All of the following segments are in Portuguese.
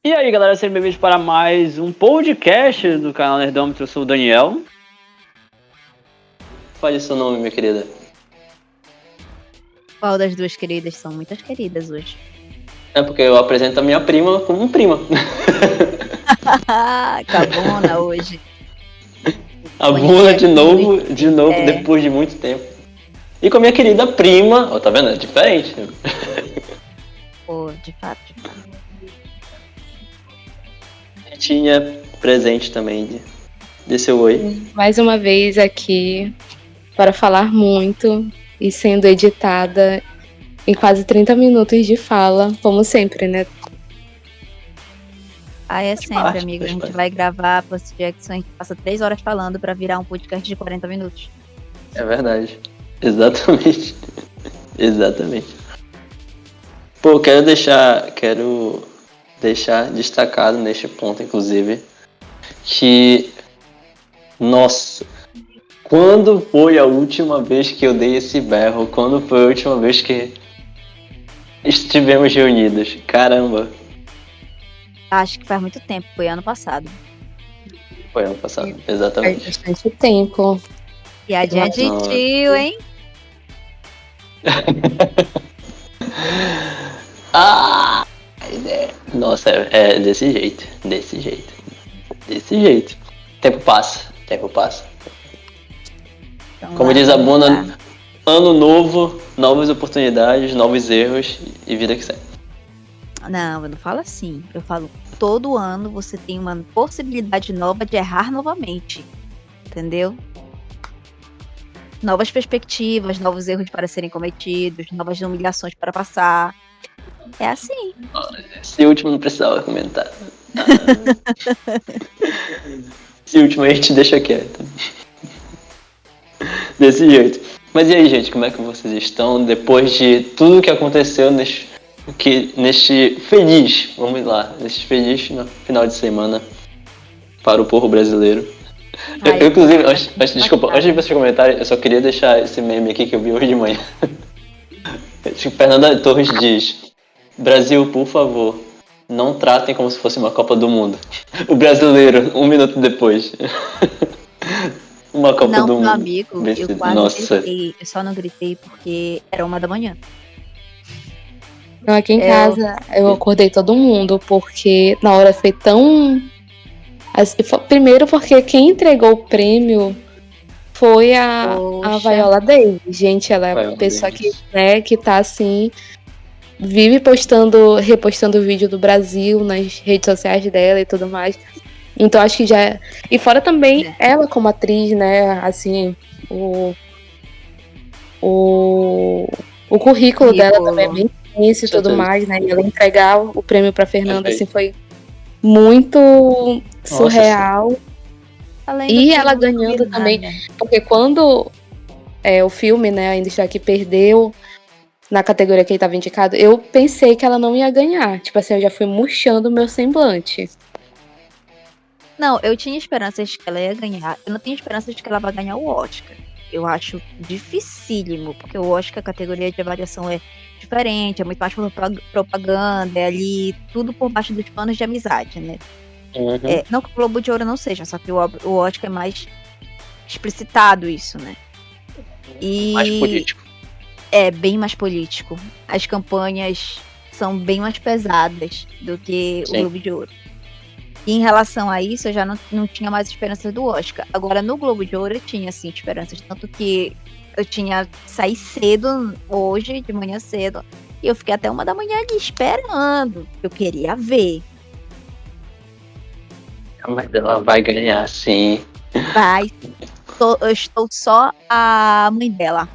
E aí, galera, sejam bem-vindos para mais um podcast do canal Nerdômetro. Eu sou o Daniel. Fale seu nome, minha querida. Qual das duas queridas? São muitas queridas hoje. É porque eu apresento a minha prima como prima. Cabona hoje. A Buna de novo, depois de muito tempo. E com a minha querida prima, ó, tá vendo? É diferente. Pô, de fato. Tinha presente também de seu oi. Mais uma vez aqui para falar muito e sendo editada em quase 30 minutos de fala, como sempre, né? É sempre, amiga. A gente vai gravar Percy Jackson, a gente passa 3 horas falando pra virar um podcast de 40 minutos. É verdade. Exatamente. Exatamente. Pô, quero deixar destacado neste ponto, inclusive, que, nossa, quando foi a última vez que eu dei esse berro? Quando foi a última vez que estivemos reunidos? Caramba! Acho que faz muito tempo, foi ano passado. Foi ano passado, exatamente. Faz bastante tempo. E a dia de tio, hein? Nossa, é desse jeito. Tempo passa. Então, Como diz a Buna, ano novo, novas oportunidades, novos erros e vida que segue. Não, eu não falo assim. Eu falo, todo ano você tem uma possibilidade nova de errar novamente. Entendeu? Novas perspectivas, novos erros para serem cometidos, novas humilhações para passar. É assim. Esse último não precisava comentar. Esse último aí a gente deixa quieto. Desse jeito. Mas e aí, gente, como é que vocês estão depois de tudo que aconteceu neste feliz, vamos lá, neste feliz final de semana para o povo brasileiro? Eu, inclusive, antes de vocês comentarem, eu só queria deixar esse meme aqui que eu vi hoje de manhã. Fernanda Torres diz: Brasil, por favor, não tratem como se fosse uma Copa do Mundo. O brasileiro, 1 minuto depois. Uma Copa do Mundo. Não, meu amigo, eu quase Nossa. gritei. Eu só não gritei porque era 1 da manhã. Então, aqui em casa, eu acordei todo mundo, porque na hora foi tão... Primeiro porque quem entregou o prêmio foi a Viola Davis. Gente, ela é uma pessoa que tá assim, vive repostando vídeo do Brasil nas redes sociais dela e tudo mais. Então acho que já... E fora também ela como atriz, né, assim, o currículo dela também é bem intenso e tudo mais, né, e ela entregar o prêmio pra Fernanda, assim, foi muito surreal. E ela ganhando também, porque quando o filme, né, Ainda Estou Aqui perdeu na categoria que ele estava indicado, eu pensei que ela não ia ganhar. Tipo assim, eu já fui murchando o meu semblante. Não, eu tinha esperanças de que ela ia ganhar. Eu não tinha esperanças de que ela vai ganhar o Oscar. Eu acho dificílimo, porque o Oscar, a categoria de avaliação é diferente, é muito mais propaganda, é ali tudo por baixo dos panos de amizade, né? Uhum. Não que o Globo de Ouro não seja, só que o Oscar é mais explicitado isso, né? E mais político. É bem mais político. As campanhas são bem mais pesadas do que o Globo de Ouro. E em relação a isso, eu já não tinha mais esperanças do Oscar. Agora, no Globo de Ouro, eu tinha, assim, esperanças. Tanto que eu tinha saí cedo, hoje, de manhã cedo. E eu fiquei até 1 da manhã ali esperando. Eu queria ver. Mas ela vai ganhar, sim. Vai. Eu estou só a mãe dela.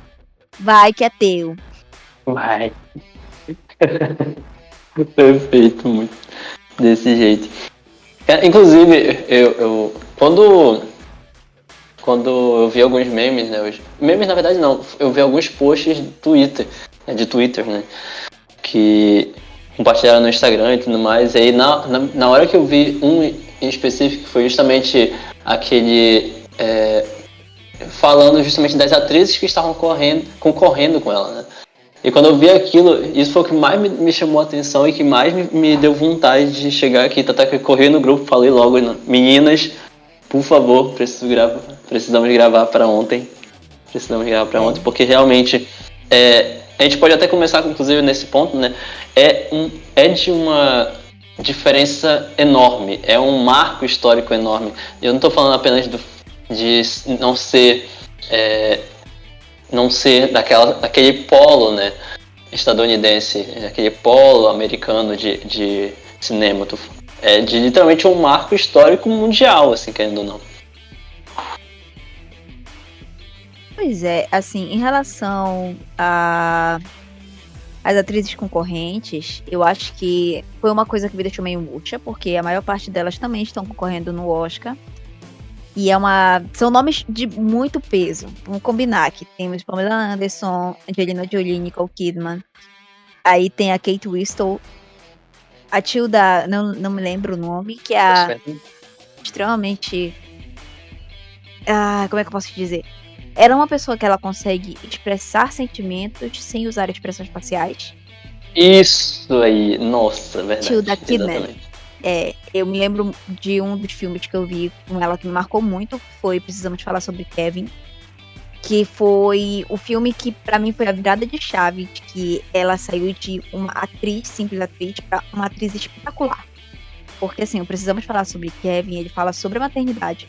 Vai que é teu. Vai. Perfeito, muito. Desse jeito. Inclusive, eu quando eu vi alguns memes, né? Memes, na verdade, não. Eu vi alguns posts de Twitter, né? Que compartilharam no Instagram e tudo mais. E aí, na hora que eu vi um em específico, foi justamente aquele... falando justamente das atrizes que estavam concorrendo com ela, né? E quando eu vi aquilo, isso foi o que mais me chamou a atenção e que mais me deu vontade de chegar aqui. Tanto é que eu corri no grupo, falei logo, meninas, por favor, precisamos gravar para ontem. Precisamos gravar para ontem, porque realmente a gente pode até começar, inclusive, nesse ponto, né? É de uma diferença enorme, é um marco histórico enorme. Eu não estou falando apenas de não ser daquele polo, né, estadunidense, aquele polo americano de cinema. É de literalmente um marco histórico mundial, assim, querendo ou não. Pois é, assim, em relação às atrizes concorrentes, eu acho que foi uma coisa que me deixou meio murcha, porque a maior parte delas também estão concorrendo no Oscar. E são nomes de muito peso. Vamos combinar que temos Pamela Anderson, Angelina Jolie, Nicole Kidman. Aí tem a Kate Winslet, a Tilda, não me lembro o nome, que é extremamente... como é que eu posso te dizer? Ela é uma pessoa que ela consegue expressar sentimentos sem usar expressões faciais. Isso aí, nossa, verdade. Tilda Kidman. Eu me lembro de um dos filmes que eu vi com ela que me marcou muito, foi Precisamos Falar Sobre Kevin, que foi o filme que pra mim foi a virada de chave, de que ela saiu de uma simples atriz, pra uma atriz espetacular. Porque assim, o Precisamos Falar Sobre Kevin, ele fala sobre a maternidade,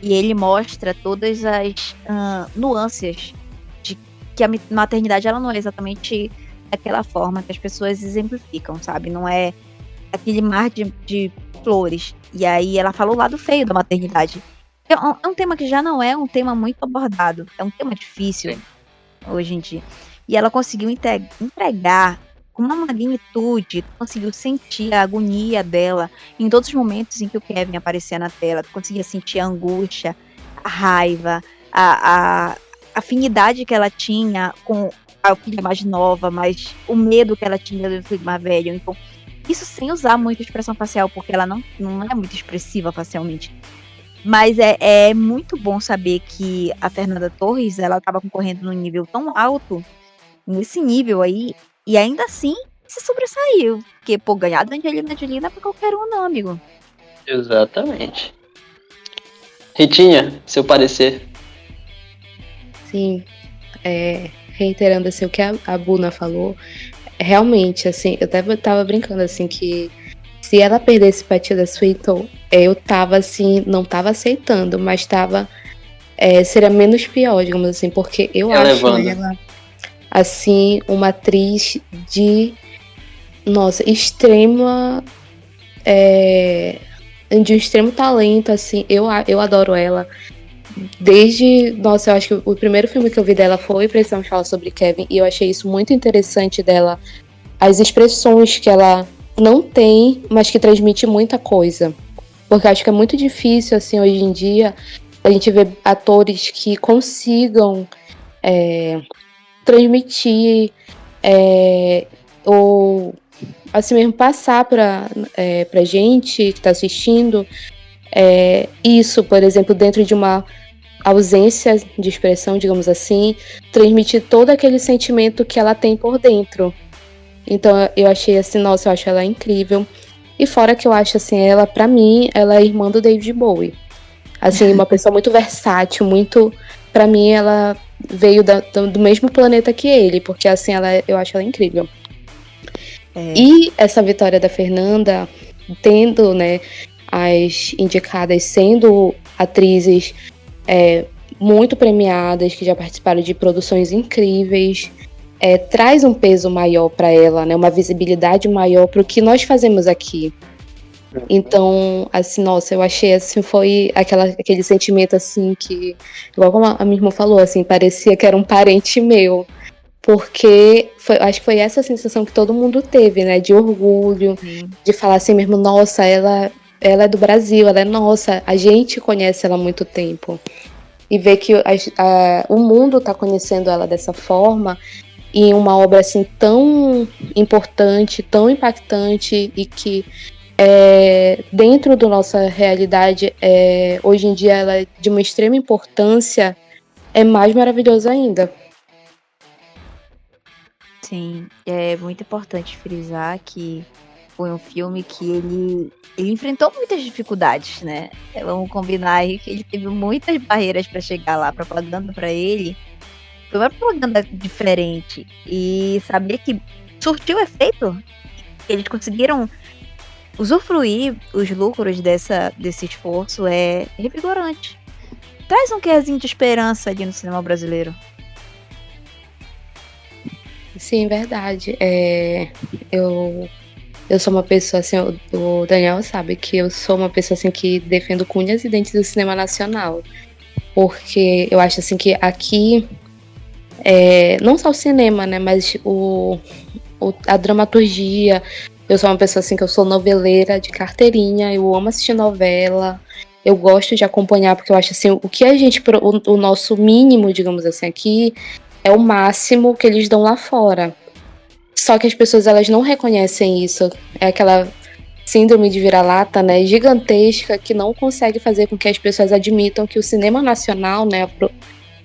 e ele mostra todas as nuances de que a maternidade ela não é exatamente daquela forma que as pessoas exemplificam, sabe? Não é aquele mar de flores. E aí ela fala o lado feio da maternidade. É um tema que já não é um tema muito abordado. É um tema difícil. Sim. Hoje em dia. E ela conseguiu entregar com uma magnitude, conseguiu sentir a agonia dela em todos os momentos em que o Kevin aparecia na tela. Tu conseguia sentir a angústia, a raiva, a afinidade que ela tinha com a filha mais nova, mas o medo que ela tinha do filho mais velho. Então, isso sem usar muito expressão facial, porque ela não é muito expressiva facialmente. Mas é muito bom saber que a Fernanda Torres, ela estava concorrendo num nível tão alto, nesse nível aí, e ainda assim se sobressaiu. Porque, ganhar da Angelina Jolie não é pra qualquer um, não, amigo. Exatamente. Ritinha, seu parecer. Sim, reiterando assim, o que a Buna falou, realmente, assim, eu até tava brincando, assim, que se ela perdesse pra Tilda Swinton, eu tava, assim, não tava aceitando, mas tava, seria menos pior, digamos assim, porque eu acho ela, assim, uma atriz de, nossa, extrema, de um extremo talento, assim, eu adoro ela. Nossa, eu acho que o primeiro filme que eu vi dela foi Precisamos Falar Sobre Kevin, e eu achei isso muito interessante dela, as expressões que ela não tem, mas que transmite muita coisa, porque eu acho que é muito difícil, assim, hoje em dia, a gente ver atores que consigam transmitir ou assim mesmo passar pra gente que tá assistindo isso, por exemplo, dentro de uma ausência de expressão, digamos assim, transmitir todo aquele sentimento que ela tem por dentro. Então eu achei assim, nossa, eu acho ela incrível. E fora que eu acho assim, ela, pra mim, ela é irmã do David Bowie. Assim, uma pessoa muito versátil, muito... Pra mim, ela veio do mesmo planeta que ele, porque assim, eu acho ela incrível. E essa vitória da Fernanda, tendo, né, as indicadas sendo atrizes muito premiadas, que já participaram de produções incríveis, traz um peso maior para ela, né, uma visibilidade maior para o que nós fazemos aqui. Então, assim, nossa, eu achei, assim, foi aquele sentimento, assim, que, igual como a minha irmã falou, assim, parecia que era um parente meu, porque acho que foi essa sensação que todo mundo teve, né, de orgulho, de falar assim mesmo, nossa, ela é do Brasil, ela é nossa, a gente conhece ela há muito tempo. E ver que o mundo tá conhecendo ela dessa forma, em uma obra assim tão importante, tão impactante, e que dentro da nossa realidade, hoje em dia ela é de uma extrema importância, é mais maravilhoso ainda. Sim, é muito importante frisar que foi um filme que ele enfrentou muitas dificuldades, né? Vamos combinar aí que ele teve muitas barreiras para chegar lá. A propaganda para ele foi uma propaganda diferente. E saber que surtiu efeito, eles conseguiram usufruir os lucros desse esforço é revigorante. Traz um quezinho de esperança ali no cinema brasileiro. Sim, verdade. Eu sou uma pessoa assim, o Daniel sabe que eu sou uma pessoa assim que defendo com unhas e dentes do cinema nacional. Porque eu acho assim que aqui, não só o cinema, né, mas a dramaturgia. Eu sou uma pessoa assim que eu sou noveleira de carteirinha, eu amo assistir novela, eu gosto de acompanhar, porque eu acho assim, o nosso mínimo, digamos assim, aqui é o máximo que eles dão lá fora. Só que as pessoas, elas não reconhecem isso. É aquela síndrome de vira-lata, né, gigantesca, que não consegue fazer com que as pessoas admitam que o cinema nacional, né,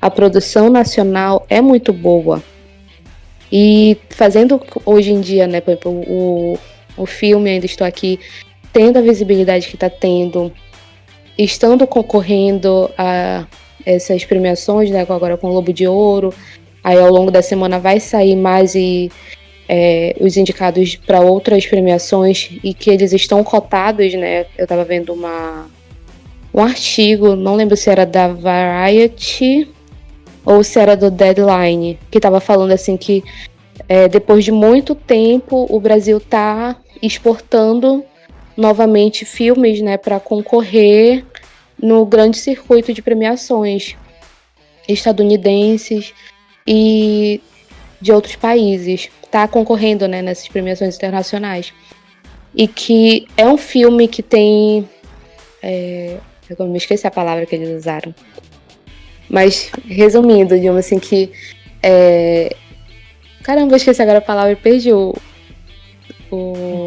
a produção nacional é muito boa. E fazendo hoje em dia, né, por exemplo, o filme Ainda Estou Aqui, tendo a visibilidade que está tendo, estando concorrendo a essas premiações, né, agora com o Globo de Ouro, aí ao longo da semana vai sair mais os indicados para outras premiações e que eles estão cotados, né, eu estava vendo um artigo, não lembro se era da Variety ou se era do Deadline, que estava falando assim que depois de muito tempo o Brasil está exportando novamente filmes, né, para concorrer no grande circuito de premiações estadunidenses e de outros países. Está concorrendo, né, nessas premiações internacionais. E que é um filme que tem... eu me esqueci a palavra que eles usaram. Mas, resumindo, digamos assim, que... Caramba, eu esqueci agora a palavra e perdi o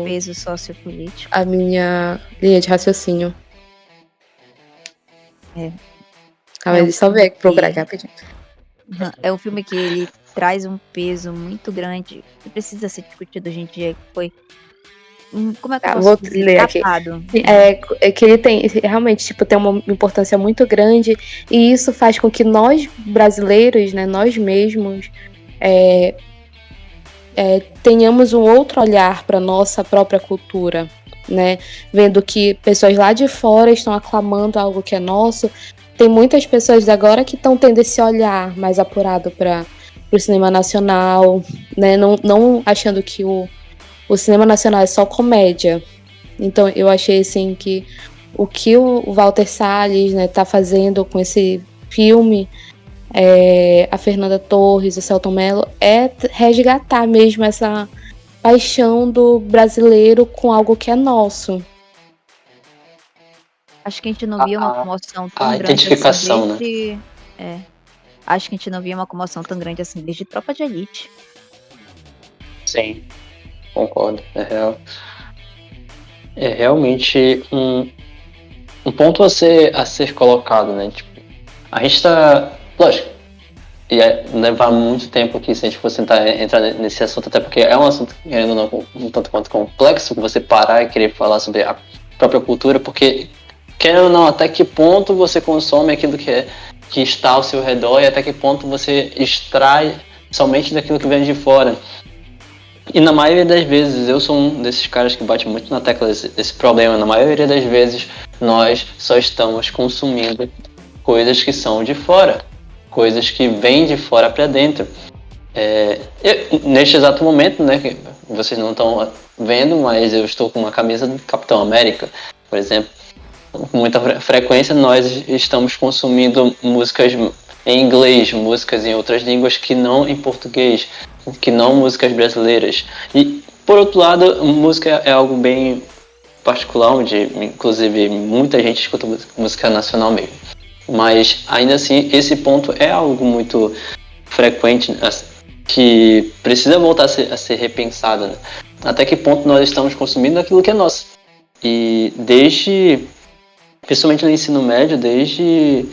peso sociopolítico. A minha linha de raciocínio. Calma, deixa eu só procurar aqui rapidinho. É um filme que ele traz um peso muito grande que precisa ser discutido hoje em dia, que foi... Como é que eu posso dizer? Ler aqui. É que ele tem, realmente, tipo, tem uma importância muito grande e isso faz com que nós, brasileiros, né, nós mesmos, tenhamos um outro olhar para nossa própria cultura, né? Vendo que pessoas lá de fora estão aclamando algo que é nosso. Tem muitas pessoas agora que estão tendo esse olhar mais apurado para o cinema nacional, né? Não achando que o cinema nacional é só comédia. Então eu achei assim que o Walter Salles, né, tá fazendo com esse filme, a Fernanda Torres, o Selton Mello, é resgatar mesmo essa paixão do brasileiro com algo que é nosso. Acho que a gente não via uma comoção tão grande identificação, assim desde... né? Acho que a gente não via uma comoção tão grande assim desde Tropa de Elite. Sim, concordo, é real. É realmente um ponto a ser colocado, né? Tipo, a gente tá... Lógico, ia levar muito tempo aqui se a gente fosse tentar entrar nesse assunto, até porque é um assunto, querendo ou não, um tanto quanto complexo, você parar e querer falar sobre a própria cultura, porque, querendo ou não, até que ponto você consome aquilo que está ao seu redor e até que ponto você extrai somente daquilo que vem de fora. E na maioria das vezes, eu sou um desses caras que bate muito na tecla desse problema. Na maioria das vezes, nós só estamos consumindo coisas que são de fora, coisas que vêm de fora para dentro. Neste exato momento, né, que vocês não estão vendo, mas eu estou com uma camisa do Capitão América, por exemplo. Com muita frequência, nós estamos consumindo músicas em inglês, músicas em outras línguas que não em português, que não músicas brasileiras. E, por outro lado, música é algo bem particular, onde, inclusive, muita gente escuta música nacional mesmo. Mas, ainda assim, esse ponto é algo muito frequente, que precisa voltar a ser repensado, né? Até que ponto nós estamos consumindo aquilo que é nosso. E principalmente no ensino médio, desde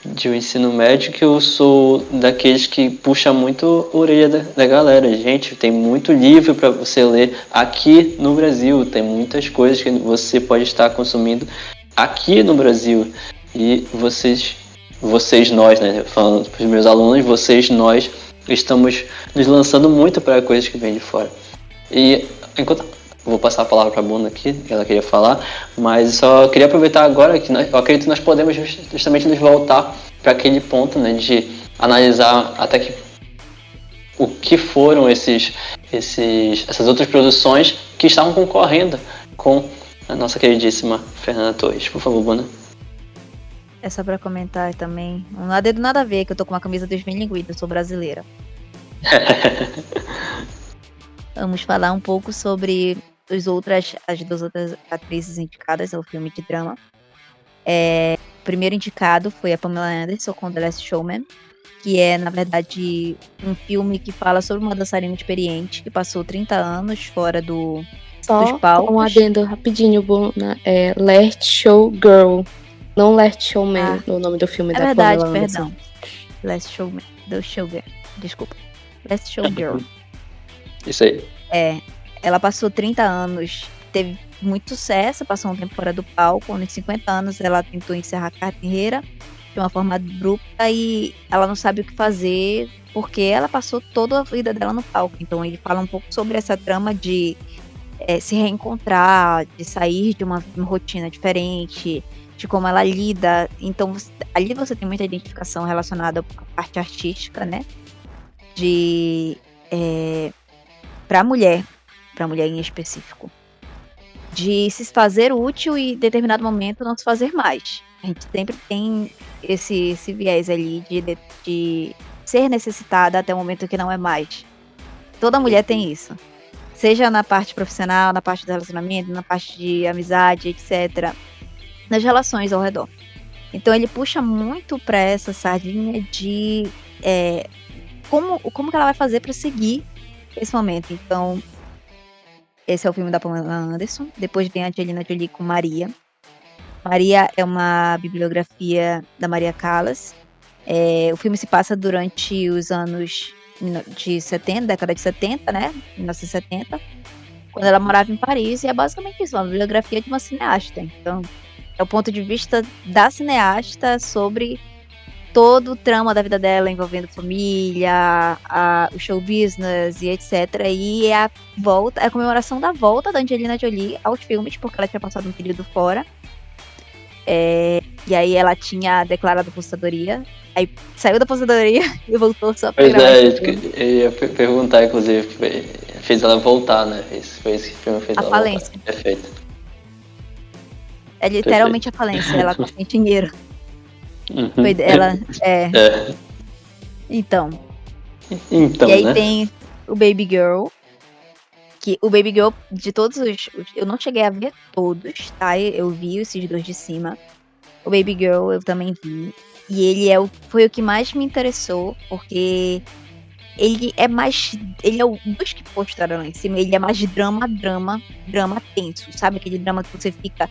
de um ensino médio que eu sou daqueles que puxa muito a orelha da galera. Gente, tem muito livro para você ler aqui no Brasil, tem muitas coisas que você pode estar consumindo aqui no Brasil. E nós, né, falando para os meus alunos, nós estamos nos lançando muito para coisas que vêm de fora. E enquanto vou passar a palavra para a Bruna aqui, que ela queria falar, mas só queria aproveitar agora que eu acredito que nós podemos justamente nos voltar para aquele ponto, né, de analisar até o que foram essas outras produções que estavam concorrendo com a nossa queridíssima Fernanda Torres. Por favor, Bruna. É só pra comentar também. Nada a ver, que eu tô com uma camisa desmilinguida, eu sou brasileira. Vamos falar um pouco sobre as duas outras atrizes indicadas ao filme de drama. O primeiro indicado foi a Pamela Anderson com The Last Showman, que é, na verdade, um filme que fala sobre uma dançarina experiente que passou 30 anos fora dos palcos. Um adendo rapidinho, Bruna. Last Show Girl, não Last Showman, o nome do filme da verdade, Pamela Anderson. perdão. Last Showman, The Showgirl, desculpa. Last Showgirl. Isso aí. Ela passou 30 anos, teve muito sucesso, passou um tempo fora do palco. Nos 50 anos ela tentou encerrar a carreira de uma forma abrupta e ela não sabe o que fazer porque ela passou toda a vida dela no palco. Então ele fala um pouco sobre essa trama de se reencontrar, de sair de uma rotina diferente, de como ela lida. Então ali você tem muita identificação relacionada à parte artística, né? Para mulher em específico, de se fazer útil e em determinado momento não se fazer mais. A gente sempre tem esse viés ali de ser necessitada até o momento que não é mais. Toda mulher tem isso. Seja na parte profissional, na parte do relacionamento, na parte de amizade, etc. Nas relações ao redor. Então ele puxa muito para essa sardinha de como que ela vai fazer para seguir esse momento. Então, esse é o filme da Pamela Anderson. Depois vem a Angelina Jolie com Maria. Maria é uma bibliografia da Maria Callas. O filme se passa durante os anos de 70, década de 70, né? 1970, quando ela morava em Paris. E é basicamente isso, uma bibliografia de uma cineasta. Então, é o ponto de vista da cineasta sobre todo o trama da vida dela, envolvendo família, o show business e etc. E é a comemoração da volta da Angelina Jolie aos filmes, porque ela tinha passado um período fora. E aí ela tinha declarado aposentadoria. Aí saiu da aposentadoria e voltou só pra gravar. Eu ia perguntar, inclusive, fez ela voltar, né? Foi esse que o filme fez ela falência. Voltar. Perfeito. É literalmente a falência, ela tá sem dinheiro. Uhum. Ela Então, e aí né? tem o Baby Girl. Que o Baby Girl, de todos eu não cheguei a ver todos, tá? Eu vi esses dois de cima. O Baby Girl eu também vi. E ele foi o que mais me interessou, porque ele é o dos que postaram lá em cima, ele é mais de drama tenso, sabe? Aquele drama que você fica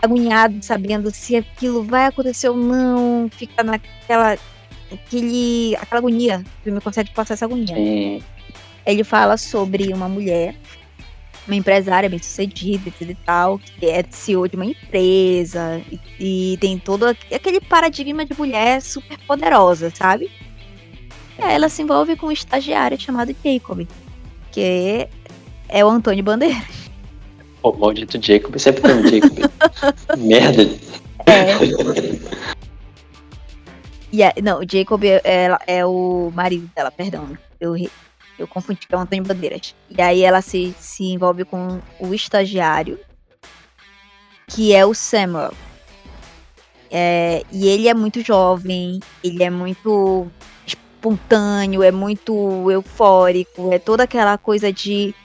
agoniado, sabendo se aquilo vai acontecer ou não, fica aquela agonia, o filme consegue passar essa agonia. Sim. Ele fala sobre uma mulher, uma empresária bem sucedida e tal, que é CEO de uma empresa e tem todo aquele paradigma de mulher super poderosa, sabe? E aí ela se envolve com um estagiário chamado Jacob, que é o Antônio Bandeiras. Pô, maldito Jacob, sempre tem um Jacob. Merda. Não, o Jacob é o marido dela, perdão. Eu confundi com o Antônio Bandeiras. E aí ela se envolve com o estagiário, que é o Samuel. E ele é muito jovem, ele é muito espontâneo, é muito eufórico, é toda aquela coisa de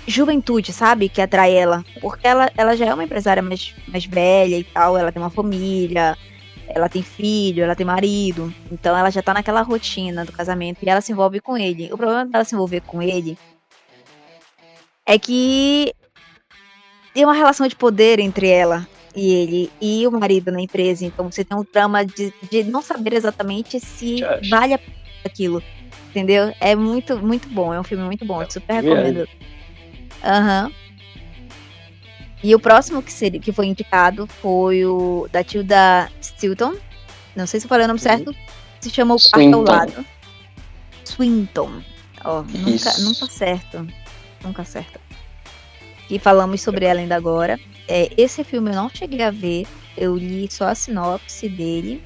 juventude, sabe? Que atrai ela. Porque ela já é uma empresária mais velha e tal, ela tem uma família, ela tem filho, ela tem marido, então ela já tá naquela rotina do casamento e ela se envolve com ele. O problema dela se envolver com ele é que tem uma relação de poder entre ela e o marido na empresa. Então você tem um drama de não saber exatamente se Josh. vale a pena aquilo. Entendeu? É muito, muito bom. É um filme muito bom. Eu super recomendo. Aham. E o próximo que foi indicado foi o da Tilda Swinton. Não sei se eu falei o nome certo. Se chama O Quarto ao Lado. Swinton. Ó, nunca certo. Nunca certo. E falamos sobre ela ainda agora. Esse filme eu não cheguei a ver. Eu li só a sinopse dele.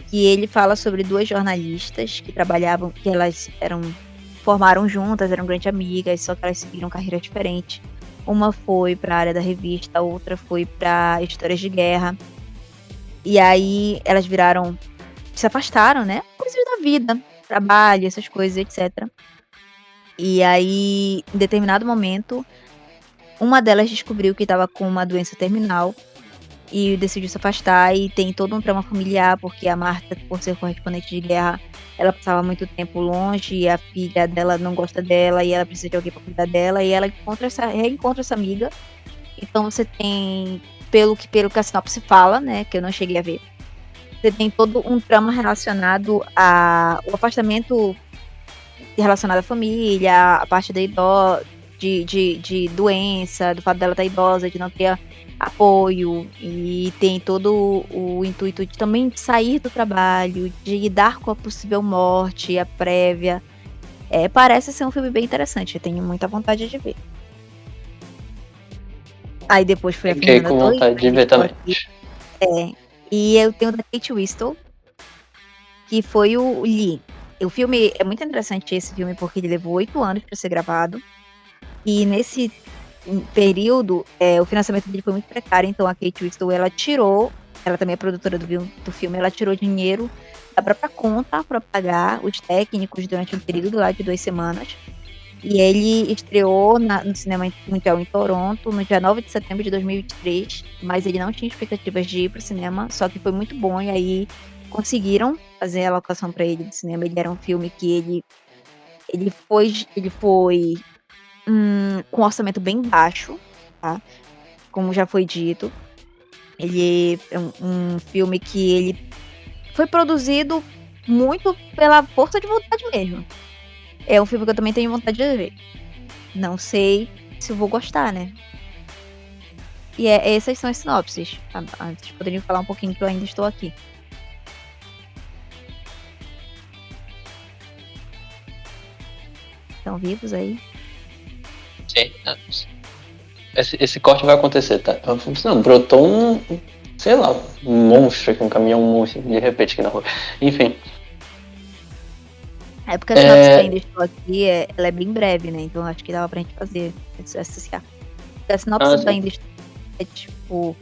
Que ele fala sobre duas jornalistas que trabalhavam, que elas formaram juntas, eram grandes amigas, só que elas seguiram carreiras diferentes. Uma foi para a área da revista, a outra foi para histórias de guerra. E aí elas se afastaram, né? Coisas da vida, trabalho, essas coisas, etc. E aí, em determinado momento, uma delas descobriu que estava com uma doença terminal e decidiu se afastar, e tem todo um trauma familiar, porque a Marta, por ser correspondente de guerra, ela passava muito tempo longe, e a filha dela não gosta dela, e ela precisa de alguém para cuidar dela, e ela reencontra essa amiga. Então você tem, pelo que a sinopse fala, né, que eu não cheguei a ver, você tem todo um trauma relacionado ao afastamento relacionado à família, a parte da de doença, do fato dela estar idosa, de não ter apoio, e tem todo o intuito de também sair do trabalho, de lidar com a possível morte, a prévia. Parece ser um filme bem interessante, eu tenho muita vontade de ver. Aí depois foi a Fiquei com vontade de ver também. E eu tenho da Kate Winslet, que foi o Lee. O filme é muito interessante, esse filme, porque ele levou 8 anos para ser gravado. E nesse período, o financiamento dele foi muito precário, então a Kate Winslet, ela também é produtora do filme, ela tirou dinheiro da própria conta para pagar os técnicos durante um período lá de 2 semanas. E ele estreou no Cinema Mundial em Toronto no dia 9 de setembro de 2023, mas ele não tinha expectativas de ir pro cinema, só que foi muito bom, e aí conseguiram fazer a locação para ele do cinema. Ele era um filme que ele foi com um orçamento bem baixo, tá? Como já foi dito. Ele é um filme que ele foi produzido muito pela força de vontade mesmo. É um filme que eu também tenho vontade de ver. Não sei se eu vou gostar, né? E essas são as sinopses. Vocês poderiam falar um pouquinho, que eu ainda estou aqui. Estão vivos aí? Sim. Esse corte vai acontecer, tá? Não, brotou sei lá, um monstro aqui, um caminhão monstro, de repente aqui na rua. Enfim. Porque a sinopse que ainda estou aqui, ela é bem breve, né? Então acho que dava pra gente fazer associar. A sinopse ainda estou é tipo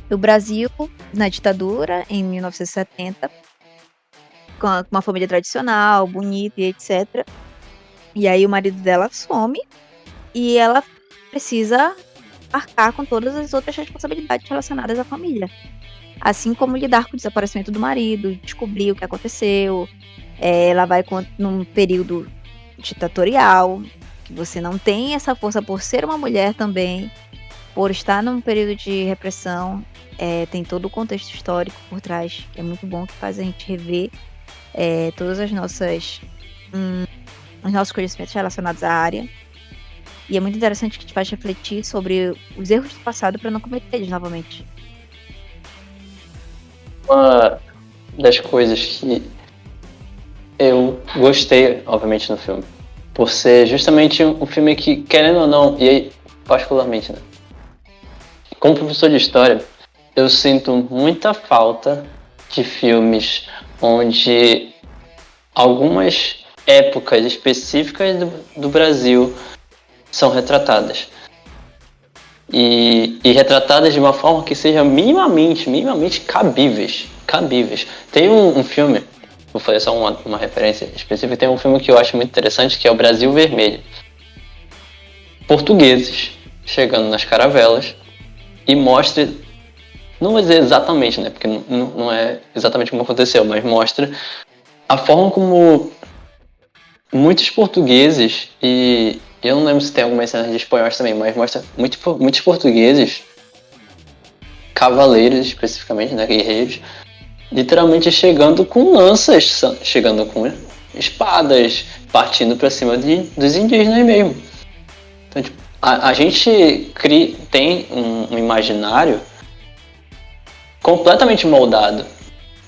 o Brasil na ditadura, em 1970, com uma família tradicional, bonita e etc. E aí o marido dela some e ela precisa arcar com todas as outras responsabilidades relacionadas à família. Assim como lidar com o desaparecimento do marido, descobrir o que aconteceu. Ela vai num período ditatorial, que você não tem essa força por ser uma mulher também, por estar num período de repressão. Tem todo o contexto histórico por trás, que é muito bom, que faz a gente rever todas os nossos conhecimentos relacionados à área. E é muito interessante que te faz refletir sobre os erros do passado para não cometer eles novamente. Uma das coisas que eu gostei, obviamente, no filme, por ser justamente um filme que, querendo ou não, e aí, particularmente, né? Como professor de história, eu sinto muita falta de filmes onde algumas épocas específicas do Brasil são retratadas. E retratadas de uma forma que seja minimamente cabíveis. Tem um filme, vou fazer só uma referência específica, tem um filme que eu acho muito interessante, que é o Brasil Vermelho. Portugueses chegando nas caravelas e mostra, não vou dizer exatamente, né, porque não é exatamente como aconteceu, mas mostra a forma como muitos portugueses, e eu não lembro se tem algumas cenas de espanhóis também, mas mostra muitos portugueses cavaleiros, especificamente, né, guerreiros, literalmente chegando com lanças, chegando com espadas, partindo para cima dos indígenas mesmo. Então, tipo, a gente tem um imaginário completamente moldado,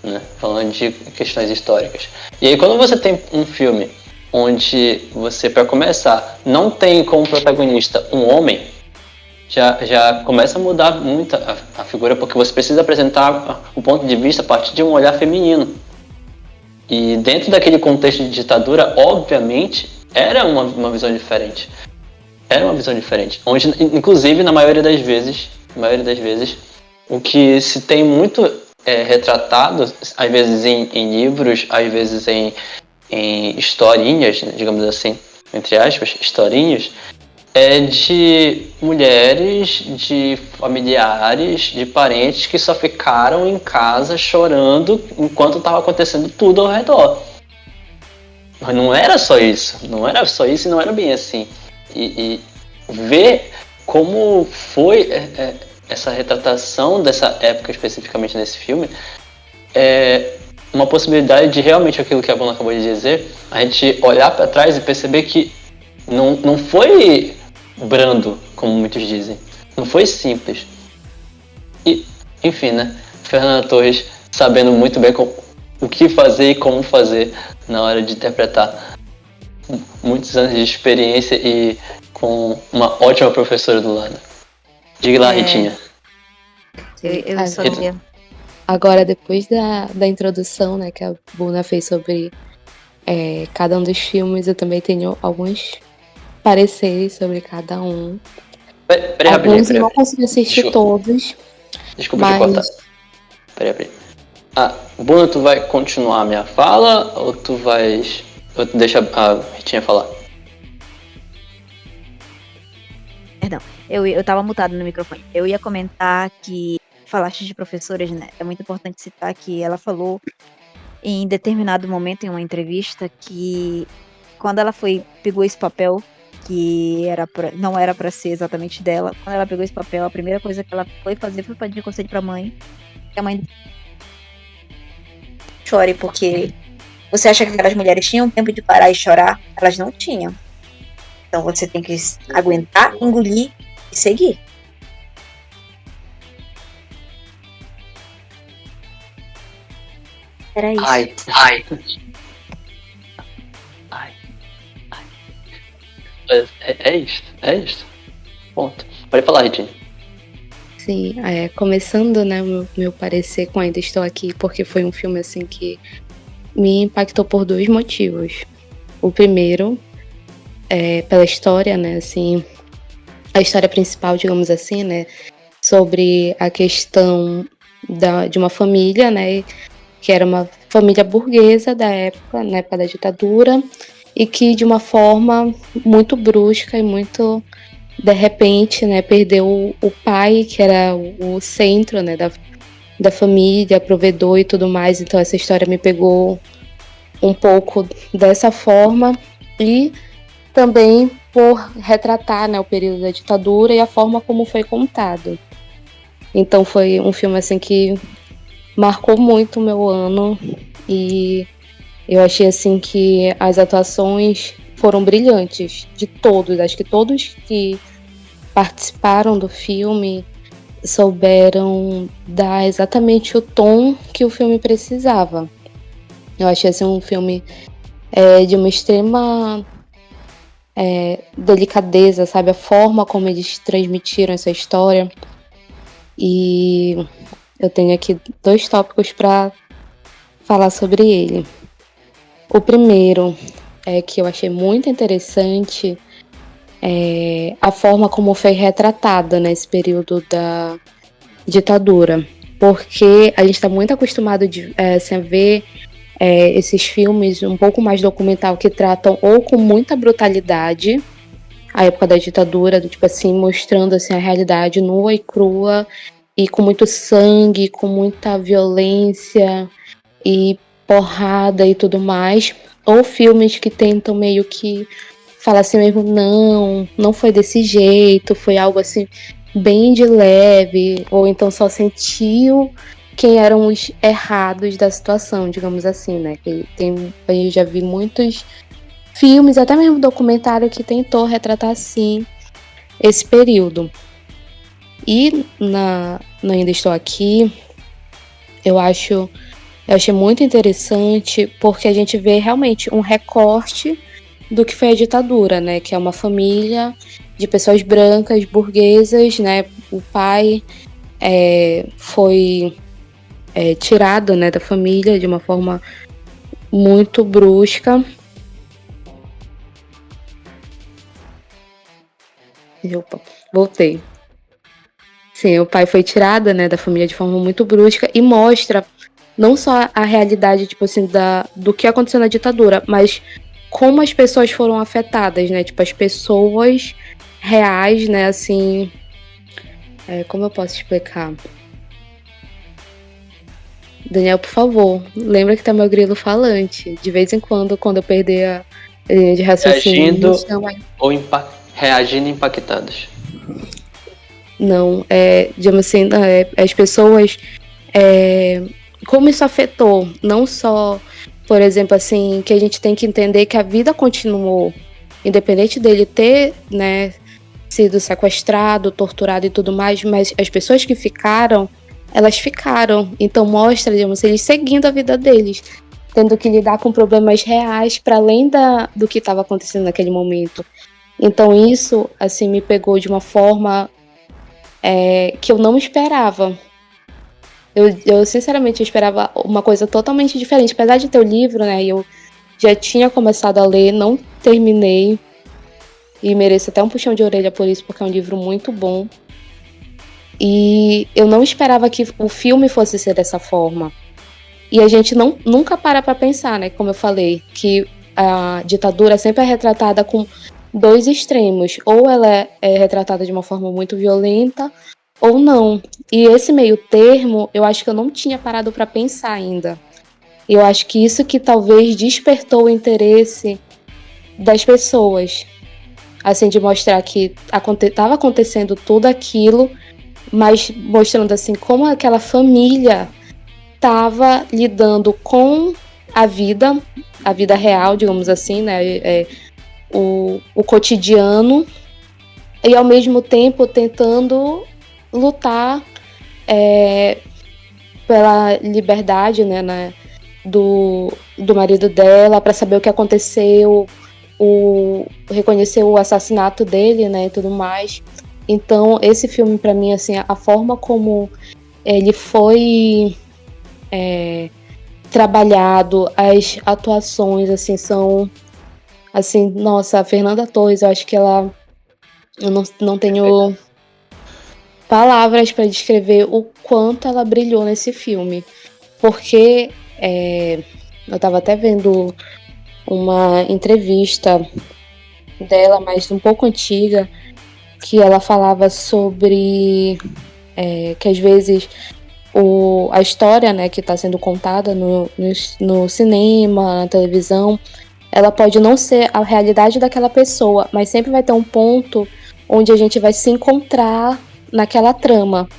né, falando de questões históricas. E aí quando você tem um filme onde você, para começar, não tem como protagonista um homem, já começa a mudar muito a figura, porque você precisa apresentar o ponto de vista a partir de um olhar feminino. E dentro daquele contexto de ditadura, obviamente, era uma visão diferente. Era uma visão diferente. Onde, inclusive, na maioria das vezes, o que se tem muito retratado, às vezes em livros, às vezes em historinhas, digamos assim, entre aspas, historinhas, é de mulheres, de familiares, de parentes que só ficaram em casa chorando enquanto estava acontecendo tudo ao redor. Mas não era só isso e não era bem assim. E ver como foi essa retratação dessa época, especificamente nesse filme, é uma possibilidade de realmente aquilo que a Bruna acabou de dizer, a gente olhar para trás e perceber que não foi brando, como muitos dizem. Não foi simples. E, enfim, né? Fernanda Torres sabendo muito bem o que fazer e como fazer na hora de interpretar. Muitos anos de experiência e com uma ótima professora do lado. Diga lá, Ritinha. Eu sabia. Agora, depois da introdução, né, que a Bruna fez sobre cada um dos filmes, eu também tenho alguns pareceres sobre cada um. Alguns eu não consegui assistir todos. Desculpa te cortar. Peraí. Bruna, tu vai continuar a minha fala ou tu deixa a Ritinha falar? Perdão, eu tava mutado no microfone. Eu ia comentar que falaste de professoras, né? É muito importante citar que ela falou em determinado momento em uma entrevista que quando ela pegou esse papel que não era pra ser exatamente dela, quando ela pegou esse papel, a primeira coisa que ela foi fazer foi pedir conselho pra mãe. E a mãe chore, porque você acha que aquelas mulheres tinham tempo de parar e chorar? Elas não tinham. Então você tem que aguentar, engolir e seguir. Era isso. Ai. É isto. Ponto. Pode falar, Ritinha. Sim, começando, né, meu parecer com Ainda Estou Aqui, porque foi um filme, assim, que me impactou por 2 motivos. O primeiro é pela história, né, assim, a história principal, digamos assim, né, sobre a questão de uma família, né, que era uma família burguesa da época, na época da ditadura, e que de uma forma muito brusca e muito de repente, né, perdeu o pai, que era o centro, né, da família, provedor e tudo mais. Então essa história me pegou um pouco dessa forma e também por retratar, né, o período da ditadura e a forma como foi contado. Então foi um filme assim que marcou muito o meu ano e eu achei assim que as atuações foram brilhantes de todos. Acho que todos que participaram do filme souberam dar exatamente o tom que o filme precisava. Eu achei assim um filme de uma extrema delicadeza, sabe? A forma como eles transmitiram essa história. E eu tenho aqui 2 tópicos para falar sobre ele. O primeiro que eu achei muito interessante a forma como foi retratada nesse período da ditadura, porque a gente está muito acostumado a ver esses filmes um pouco mais documental que tratam ou com muita brutalidade a época da ditadura, tipo assim, mostrando assim, a realidade nua e crua e com muito sangue, com muita violência e porrada e tudo mais, ou filmes que tentam meio que falar assim mesmo, não foi desse jeito, foi algo assim bem de leve, ou então só sentiu quem eram os errados da situação, digamos assim, né? Eu já vi muitos filmes, até mesmo documentário que tentou retratar assim esse período. E no Ainda Estou Aqui, eu achei muito interessante porque a gente vê realmente um recorte do que foi a ditadura, né? Que é uma família de pessoas brancas, burguesas, né? O pai foi tirado, né, da família de uma forma muito brusca. Opa, voltei. Sim, o pai foi tirado, né, da família de forma muito brusca e mostra não só a realidade, tipo assim, do que aconteceu na ditadura, mas como as pessoas foram afetadas, né? Tipo, as pessoas reais, né, assim... como eu posso explicar? Daniel, por favor, lembra que tá meu grilo falante. De vez em quando eu perder a linha de raciocínio... Reagindo impactados. Não, digamos assim, as pessoas... como isso afetou, não só, por exemplo, assim, que a gente tem que entender que a vida continuou, independente dele ter, né, sido sequestrado, torturado e tudo mais, mas as pessoas que ficaram, elas ficaram. Então mostra, digamos, eles seguindo a vida deles, tendo que lidar com problemas reais para além do que estava acontecendo naquele momento. Então isso, assim, me pegou de uma forma que eu não esperava. Eu sinceramente esperava uma coisa totalmente diferente. Apesar de ter o livro, né, eu já tinha começado a ler, não terminei. E mereço até um puxão de orelha por isso, porque é um livro muito bom. E eu não esperava que o filme fosse ser dessa forma. E a gente nunca para pra pensar, né, como eu falei, que a ditadura sempre é retratada com dois extremos. Ou ela é retratada de uma forma muito violenta, ou não. E esse meio termo, eu acho que eu não tinha parado para pensar ainda. E eu acho que isso que talvez despertou o interesse das pessoas. Assim, de mostrar que estava acontecendo tudo aquilo, mas mostrando assim como aquela família estava lidando com a vida real, digamos assim, né? O cotidiano, e ao mesmo tempo tentando lutar pela liberdade, né, do marido dela, para saber o que aconteceu, reconhecer o assassinato dele, né, e tudo mais. Então esse filme, para mim, assim, a forma como ele foi trabalhado, as atuações, assim, são assim, nossa, a Fernanda Torres, eu acho que ela, eu não tenho palavras para descrever o quanto ela brilhou nesse filme, porque eu estava até vendo uma entrevista dela, mas um pouco antiga, que ela falava sobre que às vezes a história, né, que está sendo contada no cinema, na televisão, ela pode não ser a realidade daquela pessoa, mas sempre vai ter um ponto onde a gente vai se encontrar naquela trama.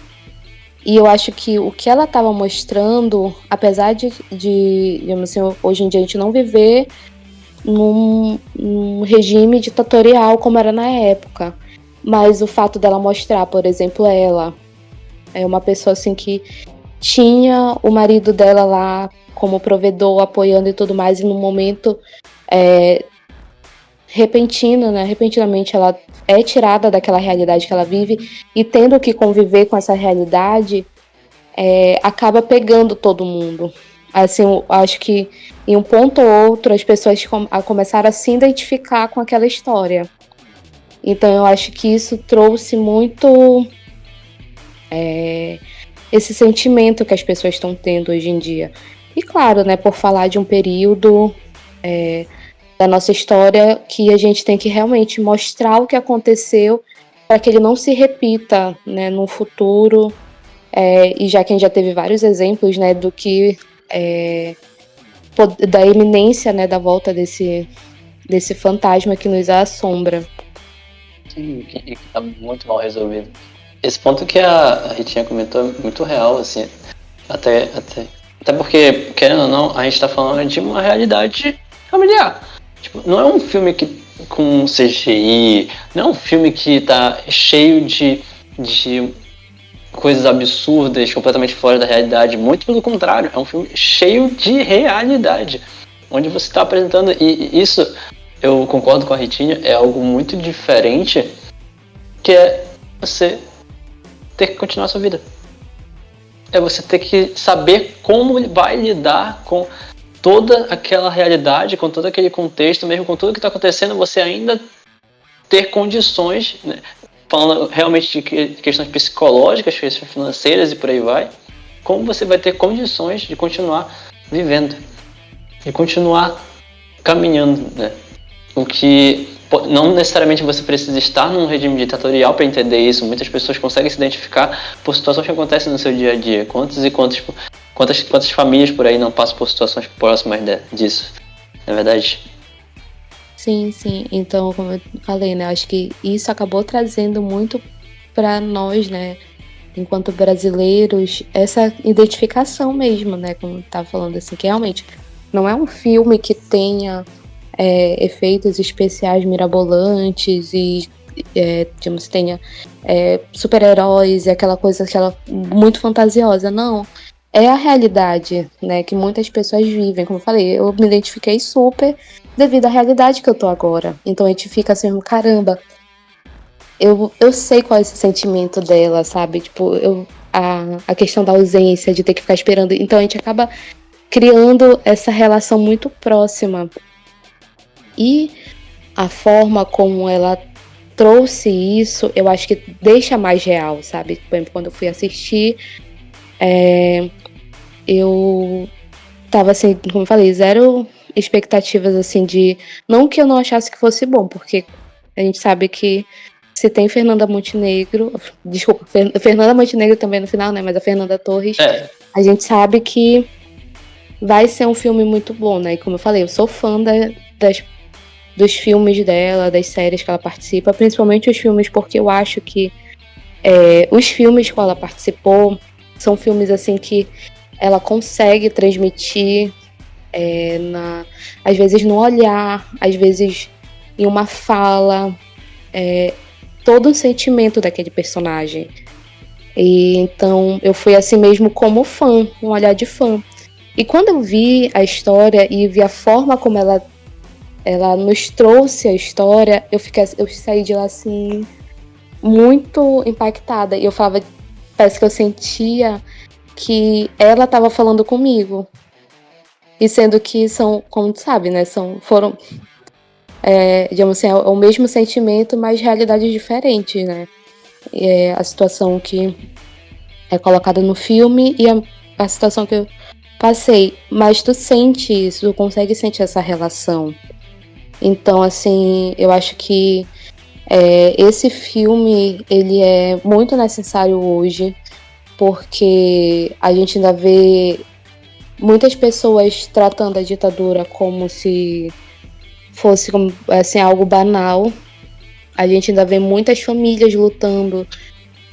E eu acho que o que ela estava mostrando, apesar de digamos assim, hoje em dia a gente não viver num regime ditatorial como era na época, mas o fato dela mostrar, por exemplo, ela é uma pessoa assim que tinha o marido dela lá como provedor, apoiando e tudo mais, e no momento repentinamente ela é tirada daquela realidade que ela vive, e tendo que conviver com essa realidade, acaba pegando todo mundo. Assim, eu acho que em um ponto ou outro as pessoas começaram a se identificar com aquela história. Então eu acho que isso trouxe muito esse sentimento que as pessoas estão tendo hoje em dia. E claro, né, por falar de um período da nossa história que a gente tem que realmente mostrar o que aconteceu para que ele não se repita, né, no futuro. E já que a gente já teve vários exemplos, né, do que da iminência, né, da volta desse fantasma que nos assombra. Sim, que tá muito mal resolvido. esse ponto que a Ritinha comentou é muito real, assim. Até porque, querendo ou não, a gente tá falando de uma realidade familiar. Tipo, não é um filme com CGI, não é um filme que tá cheio de coisas absurdas, completamente fora da realidade. Muito pelo contrário, é um filme cheio de realidade, onde você está apresentando, e isso, eu concordo com a Ritinha, é algo muito diferente, que é você ter que continuar a sua vida. É você ter que saber como vai lidar com toda aquela realidade, com todo aquele contexto, mesmo com tudo que está acontecendo, você ainda ter condições, né? Falando realmente de questões psicológicas, questões financeiras e por aí vai, como você vai ter condições de continuar vivendo e continuar caminhando, né? O que não necessariamente você precisa estar num regime ditatorial para entender isso. Muitas pessoas conseguem se identificar por situações que acontecem no seu dia a dia. Quantas famílias por aí não passam por situações próximas disso, na verdade? Sim. Então, como eu falei, né? Acho que isso acabou trazendo muito para nós, né? Enquanto brasileiros, essa identificação mesmo, né? Como eu tava falando, assim, que realmente não é um filme que tenha efeitos especiais mirabolantes e digamos, tenha super-heróis e aquela coisa muito fantasiosa. Não, é a realidade, né, que muitas pessoas vivem. Como eu falei, eu me identifiquei super devido à realidade que eu tô agora. Então a gente fica assim, caramba, eu sei qual é esse sentimento dela, sabe? Tipo, a questão da ausência, de ter que ficar esperando. Então a gente acaba criando essa relação muito próxima. E a forma como ela trouxe isso, eu acho que deixa mais real, sabe? Por exemplo, quando eu fui assistir, eu tava assim, como eu falei, zero expectativas assim de... Não que eu não achasse que fosse bom, porque a gente sabe que se tem Fernanda Montenegro... Desculpa, Fernanda Montenegro também no final, né? Mas a Fernanda Torres, a gente sabe que vai ser um filme muito bom, né? E como eu falei, eu sou fã dos filmes dela, das séries que ela participa, principalmente os filmes, porque eu acho que os filmes que ela participou são filmes assim que ela consegue transmitir às vezes no olhar, às vezes em uma fala, todo o sentimento daquele personagem. E então eu fui assim mesmo como fã, um olhar de fã. E quando eu vi a história e vi a forma como ela nos trouxe a história, eu saí de lá assim muito impactada. E eu falava, parece que eu sentia que ela estava falando comigo. E sendo que são, como tu sabe, né, foram digamos assim, é o mesmo sentimento, mas realidades diferentes, né? A situação que é colocada no filme e a situação que eu passei. Mas tu sente isso, tu consegue sentir essa relação. Então, assim, eu acho que esse filme, ele é muito necessário hoje, porque a gente ainda vê muitas pessoas tratando a ditadura como se fosse assim, algo banal. A gente ainda vê muitas famílias lutando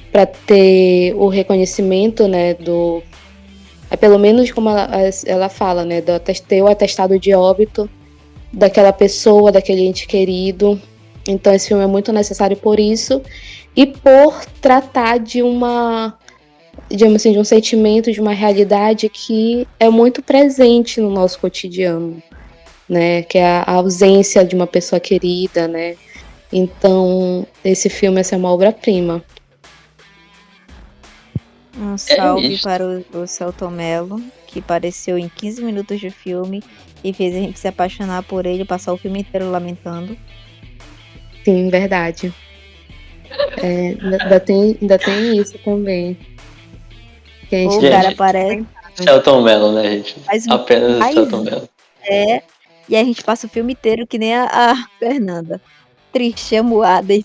para ter o reconhecimento, né, pelo menos como ela fala, né, ter o atestado de óbito daquela pessoa, daquele ente querido. Então esse filme é muito necessário por isso e por tratar digamos assim, de um sentimento, de uma realidade que é muito presente no nosso cotidiano, né? Que é a ausência de uma pessoa querida, né? Então esse filme é uma obra-prima. Um salve para o Celton Mello, que apareceu em 15 minutos de filme e fez a gente se apaixonar por ele, passar o filme inteiro lamentando. Sim, verdade. Ainda tem isso também. Que a gente... O cara aparece. Celton Mello, né, gente? Apenas o Celton Mello. E a gente passa o filme inteiro que nem a Fernanda. Triste, amuada e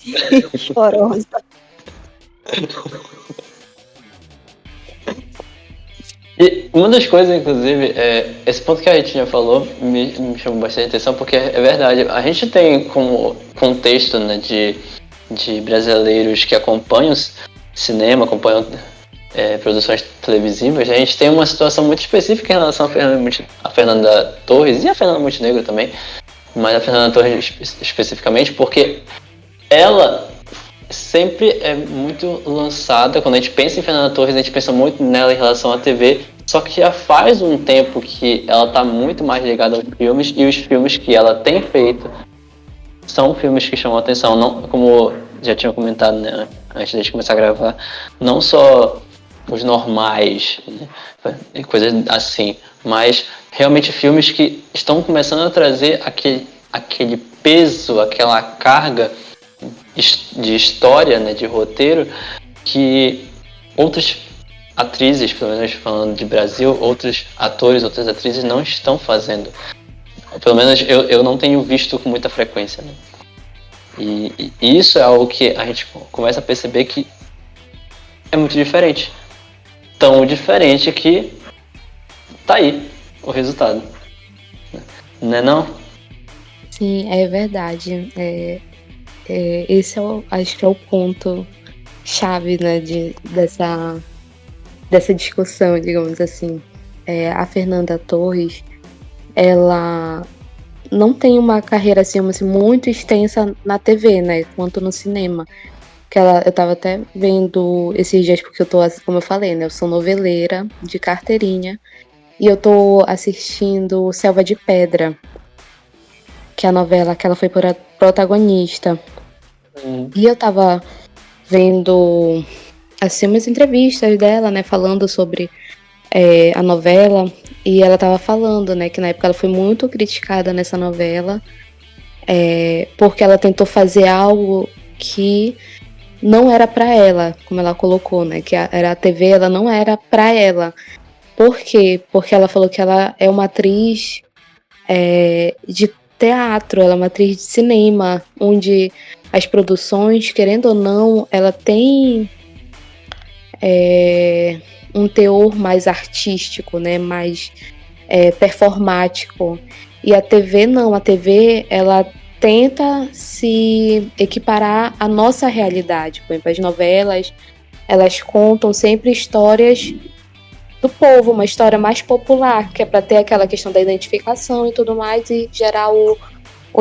chorosa. E uma das coisas, inclusive, esse ponto que a Ritinha falou me chamou bastante atenção, porque é verdade. A gente tem como contexto, né, de brasileiros que acompanham cinema, acompanham produções televisivas, a gente tem uma situação muito específica em relação a Fernanda Torres e a Fernanda Montenegro também, mas a Fernanda Torres especificamente, porque ela sempre é muito lançada. Quando a gente pensa em Fernanda Torres, a gente pensa muito nela em relação à TV, só que já faz um tempo que ela está muito mais ligada aos filmes, e os filmes que ela tem feito são filmes que chamam a atenção, não, como já tinha comentado, né, antes de começar a gravar, não só os normais, né, coisas assim, mas realmente filmes que estão começando a trazer aquele peso, aquela carga de história, né, de roteiro, que outras atrizes, pelo menos falando de Brasil, outros atores, outras atrizes não estão fazendo. Pelo menos eu não tenho visto com muita frequência, né? E isso é algo que a gente começa a perceber que é muito diferente. Tão diferente que tá aí o resultado. Não é não? Sim, é verdade. Esse acho que é o ponto chave, né, dessa discussão, digamos assim. A Fernanda Torres, ela não tem uma carreira assim, muito extensa na TV, né, quanto no cinema. Que eu tava até vendo esses dias, porque eu tô, como eu falei, né, eu sou noveleira de carteirinha, e eu tô assistindo Selva de Pedra, que é a novela que ela foi protagonista. E eu tava vendo assim umas entrevistas dela, né, falando sobre a novela, e ela tava falando, né, que na época ela foi muito criticada nessa novela, porque ela tentou fazer algo que não era pra ela, como ela colocou, né, que a TV, ela não era pra ela. Por quê? Porque ela falou que ela é uma atriz de teatro, ela é uma atriz de cinema, onde as produções, querendo ou não, ela tem um teor mais artístico, né, mais performático. E a TV não, a TV ela tenta se equiparar à nossa realidade. Por exemplo, as novelas, elas contam sempre histórias do povo, uma história mais popular, que é para ter aquela questão da identificação e tudo mais, e gerar o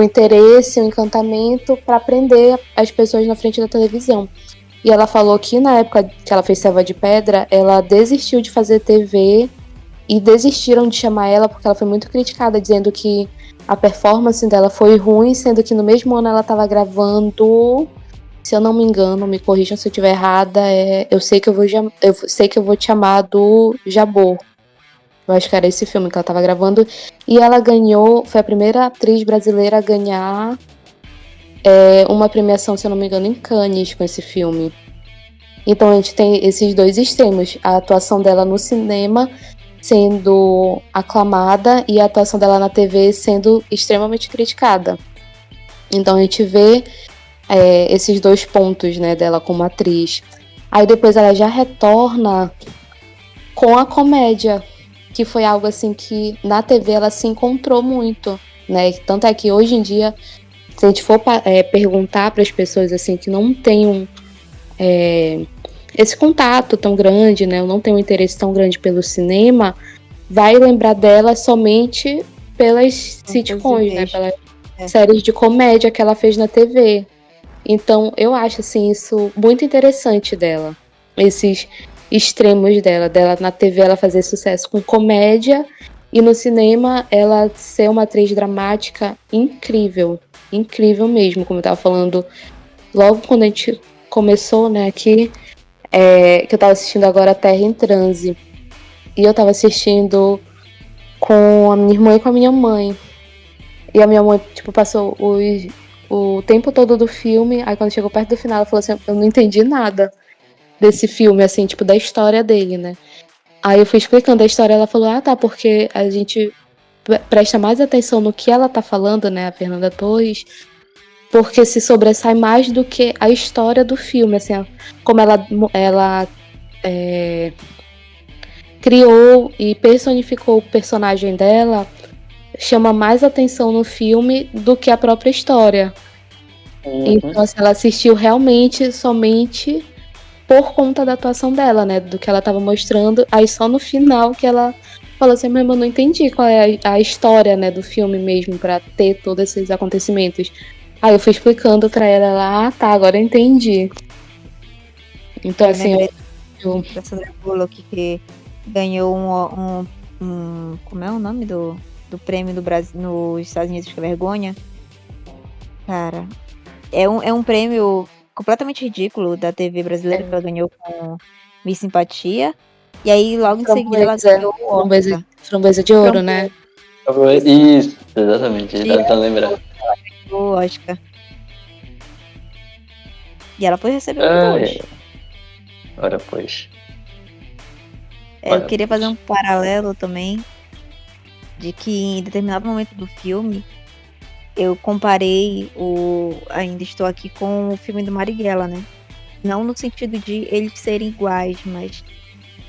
interesse, o encantamento para prender as pessoas na frente da televisão. E ela falou que na época que ela fez Selva de Pedra, ela desistiu de fazer TV e desistiram de chamar ela porque ela foi muito criticada, dizendo que a performance dela foi ruim, sendo que no mesmo ano ela estava gravando, se eu não me engano, me corrijam se eu estiver errada, eu sei que eu vou te chamar do Jabor. Eu acho que era esse filme que ela estava gravando. E ela ganhou, foi a primeira atriz brasileira a ganhar uma premiação, se eu não me engano, em Cannes com esse filme. Então a gente tem esses dois extremos, a atuação dela no cinema sendo aclamada e a atuação dela na TV sendo extremamente criticada. Então a gente vê esses dois pontos, né, dela como atriz. Aí depois ela já retorna com a comédia, que foi algo assim que na TV ela se encontrou muito, né? Tanto é que hoje em dia, se a gente for perguntar para as pessoas assim que não têm esse contato tão grande, né, ou não tem um interesse tão grande pelo cinema, vai lembrar dela somente pelas sitcoms, né, pelas séries de comédia que ela fez na TV. Então eu acho assim isso muito interessante dela, esses extremos dela na TV ela fazer sucesso com comédia e no cinema ela ser uma atriz dramática incrível mesmo, como eu tava falando logo quando a gente começou, né, aqui, que eu tava assistindo agora Terra em Transe, e eu tava assistindo com a minha irmã e com a minha mãe, e a minha mãe, tipo, passou o tempo todo do filme, aí quando chegou perto do final ela falou assim, eu não entendi nada desse filme, assim, tipo, da história dele, né. Aí eu fui explicando a história, ela falou, tá, porque a gente presta mais atenção no que ela tá falando, né, a Fernanda Torres, porque se sobressai mais do que a história do filme, assim, como ela criou e personificou o personagem dela, chama mais atenção no filme do que a própria história. Então, assim, ela assistiu realmente somente por conta da atuação dela, né? Do que ela tava mostrando. Aí só no final que ela falou assim, mas eu não entendi qual é a história, né, do filme mesmo, pra ter todos esses acontecimentos. Aí eu fui explicando pra ela, tá, agora eu entendi. Então, assim, da Sandra Bullock, que ganhou como é o nome do prêmio do Brasil nos Estados Unidos, que é vergonha? Cara, é um prêmio completamente ridículo da TV brasileira, que ela ganhou com Miss Simpatia. E aí, logo em seguida, ela ganhou o Oscar. Framboesa de Ouro, né? Isso, exatamente, dá pra lembrar. O Oscar. E ela foi receber hoje. Ora, pois. Eu queria fazer um paralelo também, de que em determinado momento do filme, eu comparei Ainda Estou Aqui com o filme do Marighella, né? Não no sentido de eles serem iguais, mas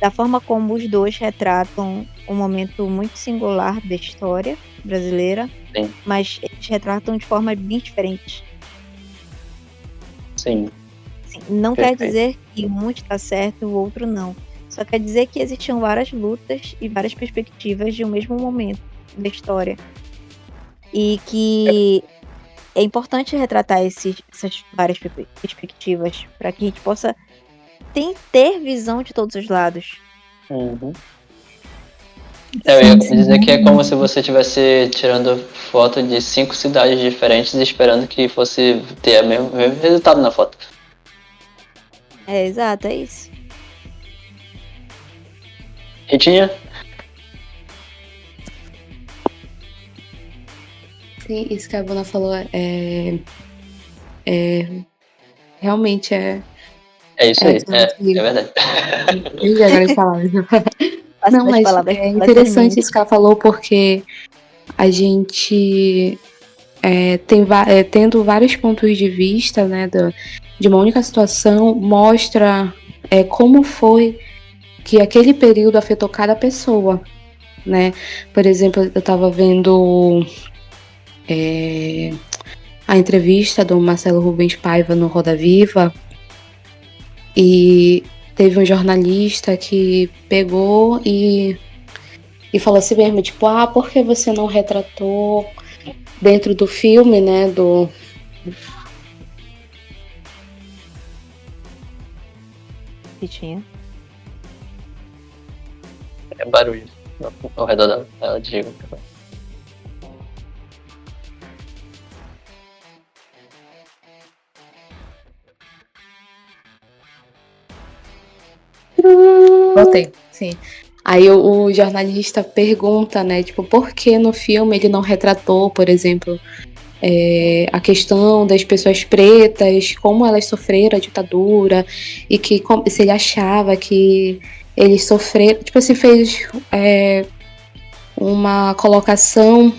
da forma como os dois retratam um momento muito singular da história brasileira, Sim. Mas eles retratam de forma bem diferente. Sim. Não quer dizer que um está certo e o outro não. Só quer dizer que existiam várias lutas e várias perspectivas de um mesmo momento da história. E que é importante retratar essas várias perspectivas para que a gente possa ter visão de todos os lados. Uhum. Eu ia dizer que é como se você estivesse tirando foto de 5 cidades diferentes e esperando que fosse ter o mesmo resultado na foto. Exato, é isso. Ritinha? Sim, isso que a Bruna falou realmente é... É isso aí, é verdade. Eu já agora palavras. Não, mas é interessante isso que ela falou, porque a gente tendo vários pontos de vista, né, de uma única situação, mostra como foi que aquele período afetou cada pessoa, né? Por exemplo, eu estava vendo a entrevista do Marcelo Rubens Paiva no Roda Viva, e teve um jornalista que pegou e falou assim mesmo, tipo, por que você não retratou dentro do filme, né, Ritinha. É barulho ao redor dela, digo. Voltei, sim. Aí o jornalista pergunta, né, tipo, por que no filme ele não retratou, por exemplo, a questão das pessoas pretas, como elas sofreram a ditadura, e que se ele achava que eles sofreram, tipo assim, fez uma colocação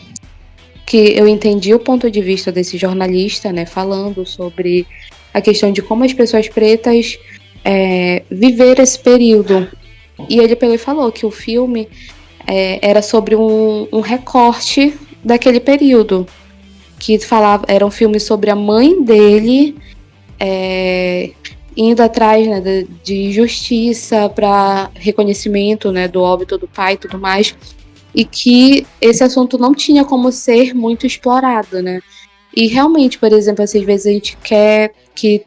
que eu entendi o ponto de vista desse jornalista, né, falando sobre a questão de como as pessoas pretas viveram esse período. E ele pegou e falou que o filme era sobre um recorte daquele período, que era um filme sobre a mãe dele indo atrás, né, de justiça para reconhecimento, né, do óbito do pai e tudo mais, e que esse assunto não tinha como ser muito explorado, né? E realmente, por exemplo, às vezes a gente quer que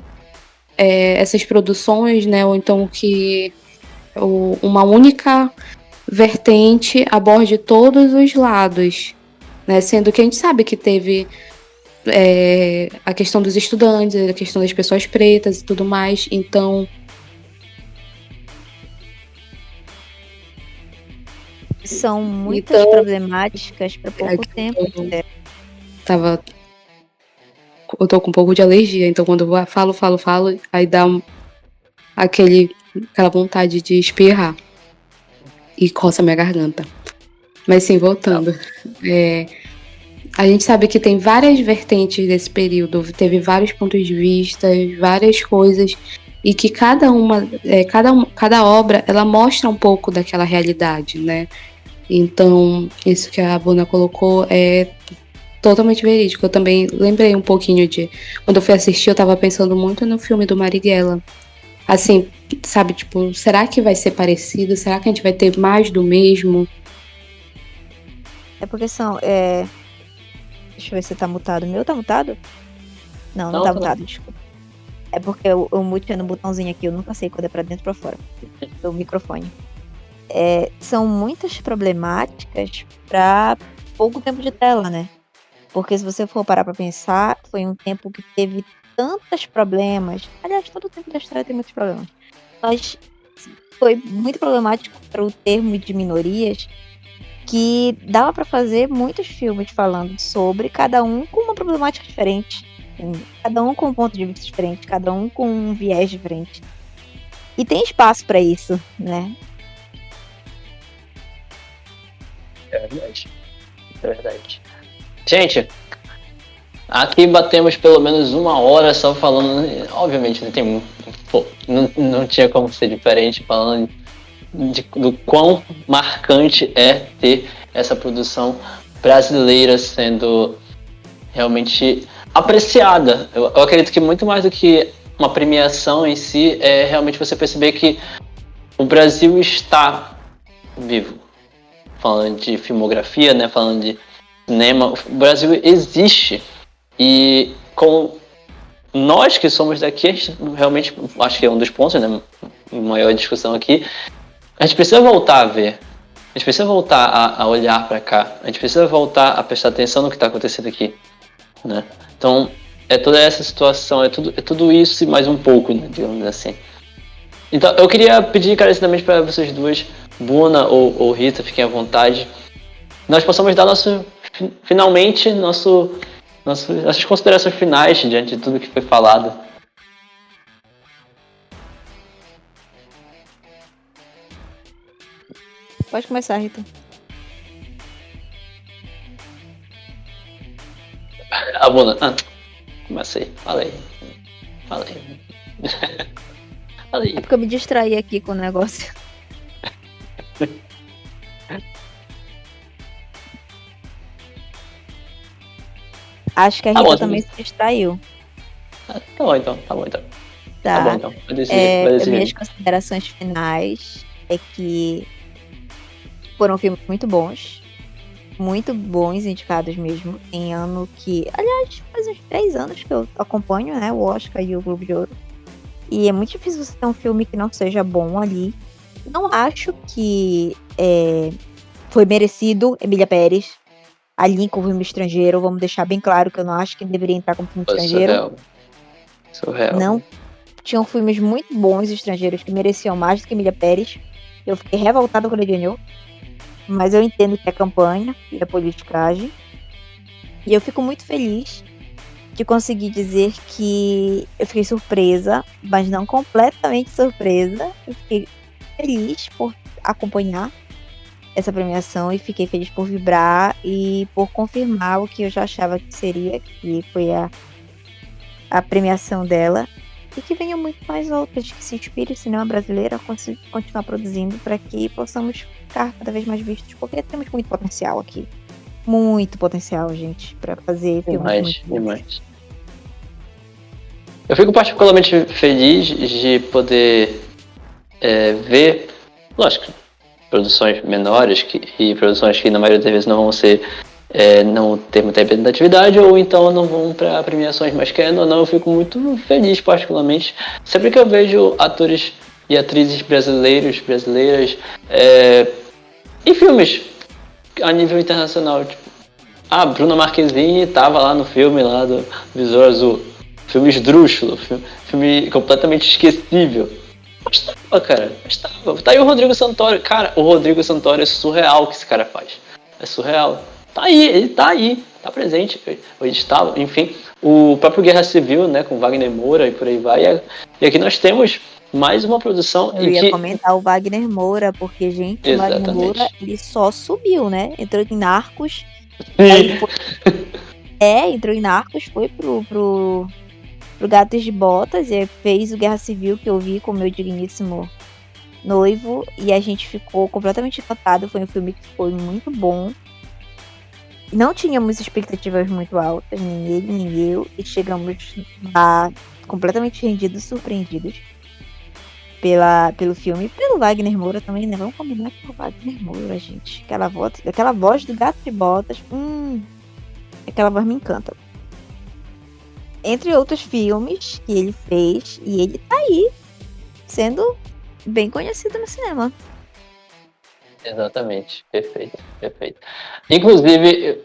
essas produções, né, ou então que uma única vertente aborde todos os lados, né? Sendo que a gente sabe que teve a questão dos estudantes, a questão das pessoas pretas e tudo mais, então são muitas problemáticas para pouco tempo. Eu tô com um pouco de alergia, então quando eu falo, aí dá aquela vontade de espirrar e coça minha garganta. Mas sim, voltando. A gente sabe que tem várias vertentes desse período, teve vários pontos de vista, várias coisas, e que cada obra, ela mostra um pouco daquela realidade, né? Então, isso que a Bruna colocou é totalmente verídico. Eu também lembrei um pouquinho quando eu fui assistir, eu tava pensando muito no filme do Marighella, Assim, sabe, tipo, será que vai ser parecido? Será que a gente vai ter mais do mesmo? É porque são. Deixa eu ver se tá mutado. O meu tá mutado? Não, Não, tá tá mutado, desculpa. É porque eu mute no botãozinho aqui, eu nunca sei quando é pra dentro ou pra fora. Do microfone. São muitas problemáticas pra pouco tempo de tela, né? Porque se você for parar pra pensar, foi um tempo que teve tantos problemas. Aliás, todo o tempo da história tem muitos problemas. Mas foi muito problemático para o termo de minorias, que dava pra fazer muitos filmes falando sobre, cada um com uma problemática diferente. Cada um com um ponto de vista diferente, cada um com um viés diferente. E tem espaço pra isso, né? É verdade. É verdade. Gente, aqui batemos pelo menos 1 hora só falando. Obviamente, não tem. Pô, não tinha como ser diferente falando do quão marcante é ter essa produção brasileira sendo realmente apreciada. Eu acredito que muito mais do que uma premiação em si, é realmente você perceber que o Brasil está vivo. Falando de filmografia, né? Falando de cinema, o Brasil existe. E com nós que somos daqui, a gente realmente, acho que é um dos pontos, né? Maior discussão aqui. A gente precisa voltar a ver. A gente precisa voltar a olhar para cá. A gente precisa voltar a prestar atenção no que está acontecendo aqui, né? Então, é toda essa situação, é tudo isso e mais um pouco, né, digamos assim. Então, eu queria pedir encarecidamente para vocês duas, Buna ou Rita, fiquem à vontade, nós possamos dar finalmente nossas considerações finais diante de tudo que foi falado. Pode começar, Rita. A Buna, comecei, falei. É porque eu me distraí aqui com o negócio. Acho que a Rita também se distraiu. Tá bom então. Tá bom então. Vai decidir. Minhas considerações finais é que foram filmes muito bons indicados mesmo. Tem ano que, aliás, faz uns 3 anos que eu acompanho, né, o Oscar e o Globo de Ouro. E é muito difícil você ter um filme que não seja bom ali. Não acho que foi merecido Emília Pérez ali como filme estrangeiro. Vamos deixar bem claro que eu não acho que deveria entrar como filme estrangeiro. Surreal. Não. Tinham filmes muito bons estrangeiros que mereciam mais do que Emília Pérez. Eu fiquei revoltada quando ele ganhou. Mas eu entendo que é campanha e é politicagem. E eu fico muito feliz de conseguir dizer que eu fiquei surpresa, mas não completamente surpresa. Eu fiquei feliz por acompanhar essa premiação e fiquei feliz por vibrar e por confirmar o que eu já achava que seria, que foi a premiação dela. E que venham muito mais outras, que se inspire o cinema brasileiro a continuar produzindo para que possamos ficar cada vez mais vistos, porque temos muito potencial aqui. Muito potencial, gente, para fazer filmes muito bons. Eu fico particularmente feliz de poder ver, lógico, produções menores e produções que na maioria das vezes não vão ser, não ter muita representatividade, ou então não vão para premiações, mas querendo ou não, eu fico muito feliz particularmente sempre que eu vejo atores e atrizes brasileiras em filmes a nível internacional, tipo, a Bruna Marquezine estava lá no filme lá do Besouro Azul, filme esdrúxulo, filme completamente esquecível. Mas tava, cara. Tá aí o Rodrigo Santoro. Cara, o Rodrigo Santoro é surreal o que esse cara faz. É surreal. Tá aí, ele tá aí. Tá presente. Ele estava, enfim. O próprio Guerra Civil, né, com Wagner Moura e por aí vai. E aqui nós temos mais uma produção. Eu ia comentar o Wagner Moura, porque, gente, exatamente. O Wagner Moura, ele só subiu, né? Entrou em Narcos. Entrou em Narcos, foi pro Gatos de Botas, e fez o Guerra Civil, que eu vi com o meu digníssimo noivo, e a gente ficou completamente encantado. Foi um filme que foi muito bom. Não tínhamos expectativas muito altas, nem ele, nem eu, e chegamos lá completamente rendidos, surpreendidos. pelo filme e pelo Wagner Moura também, né? Vamos combinar com o Wagner Moura, gente. Aquela voz do Gato de Botas, aquela voz me encanta. Entre outros filmes que ele fez, e ele tá aí, sendo bem conhecido no cinema. Exatamente, perfeito. Inclusive,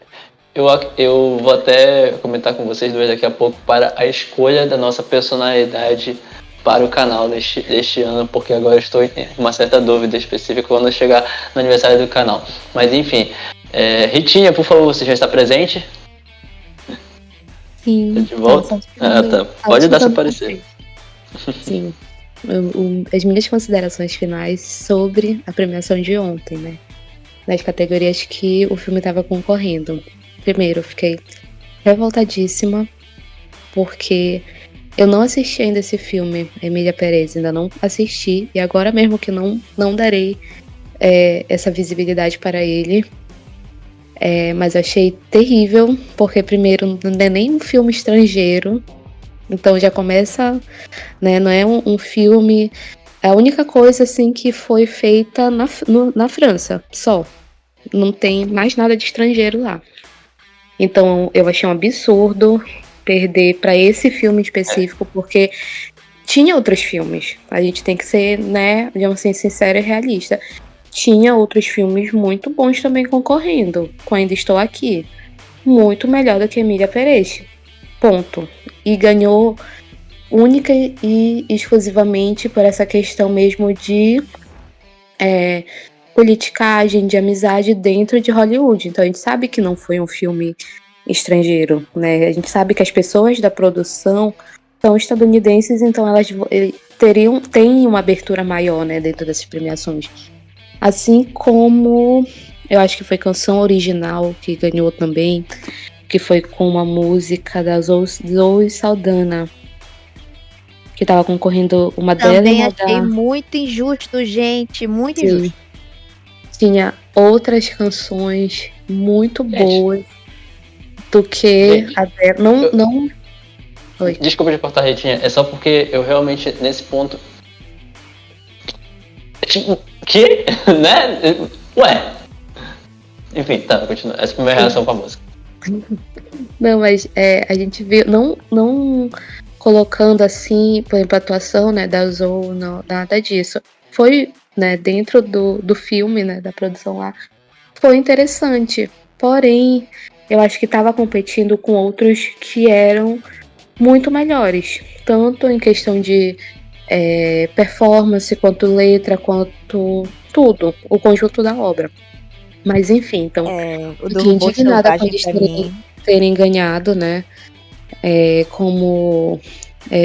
eu vou até comentar com vocês dois daqui a pouco para a escolha da nossa personalidade para o canal deste ano, porque agora eu estou em uma certa dúvida específica quando eu chegar no aniversário do canal. Mas enfim, Ritinha, por favor, você já está presente? Sim. Tá de volta? Tá. Pode dar seu parecer. Sim. As minhas considerações finais sobre a premiação de ontem, né? Nas categorias que o filme estava concorrendo. Primeiro, eu fiquei revoltadíssima porque eu não assisti ainda esse filme, Emília Pérez, ainda não assisti, e agora mesmo que não darei essa visibilidade para ele. Mas eu achei terrível, porque primeiro não é nem um filme estrangeiro, então já começa, né, não é um filme, a única coisa assim que foi feita na França, só, não tem mais nada de estrangeiro lá. Então eu achei um absurdo perder para esse filme específico, porque tinha outros filmes, a gente tem que ser, né, digamos assim, sincero e realista. Tinha outros filmes muito bons também concorrendo, com Ainda Estou Aqui. Muito melhor do que Emília Pérez. Ponto. E ganhou única e exclusivamente por essa questão mesmo de politicagem, de amizade dentro de Hollywood. Então a gente sabe que não foi um filme estrangeiro, né? A gente sabe que as pessoas da produção são estadunidenses, então elas têm uma abertura maior, né, dentro dessas premiações. Assim como eu acho que foi Canção Original que ganhou também, que foi com uma música da Zoe Saldana, que tava concorrendo uma dela. Também achei muito injusto, gente, muito injusto. Tinha outras canções muito boas do que a dela. Não. Oi. Desculpa de cortar, Ritinha, é só porque eu realmente, nesse ponto... Que? Né? Ué. Enfim, tá, continua. Essa foi a minha reação com a música. Não, mas a gente viu, não colocando assim, por exemplo, a atuação, né, da Zoe, não, nada disso. Foi, né, dentro do filme, né, da produção lá, foi interessante. Porém, eu acho que estava competindo com outros que eram muito melhores. Tanto em questão de performance, quanto letra, quanto tudo, o conjunto da obra. Mas enfim, então, fiquei indignada com eles terem ganhado, né, como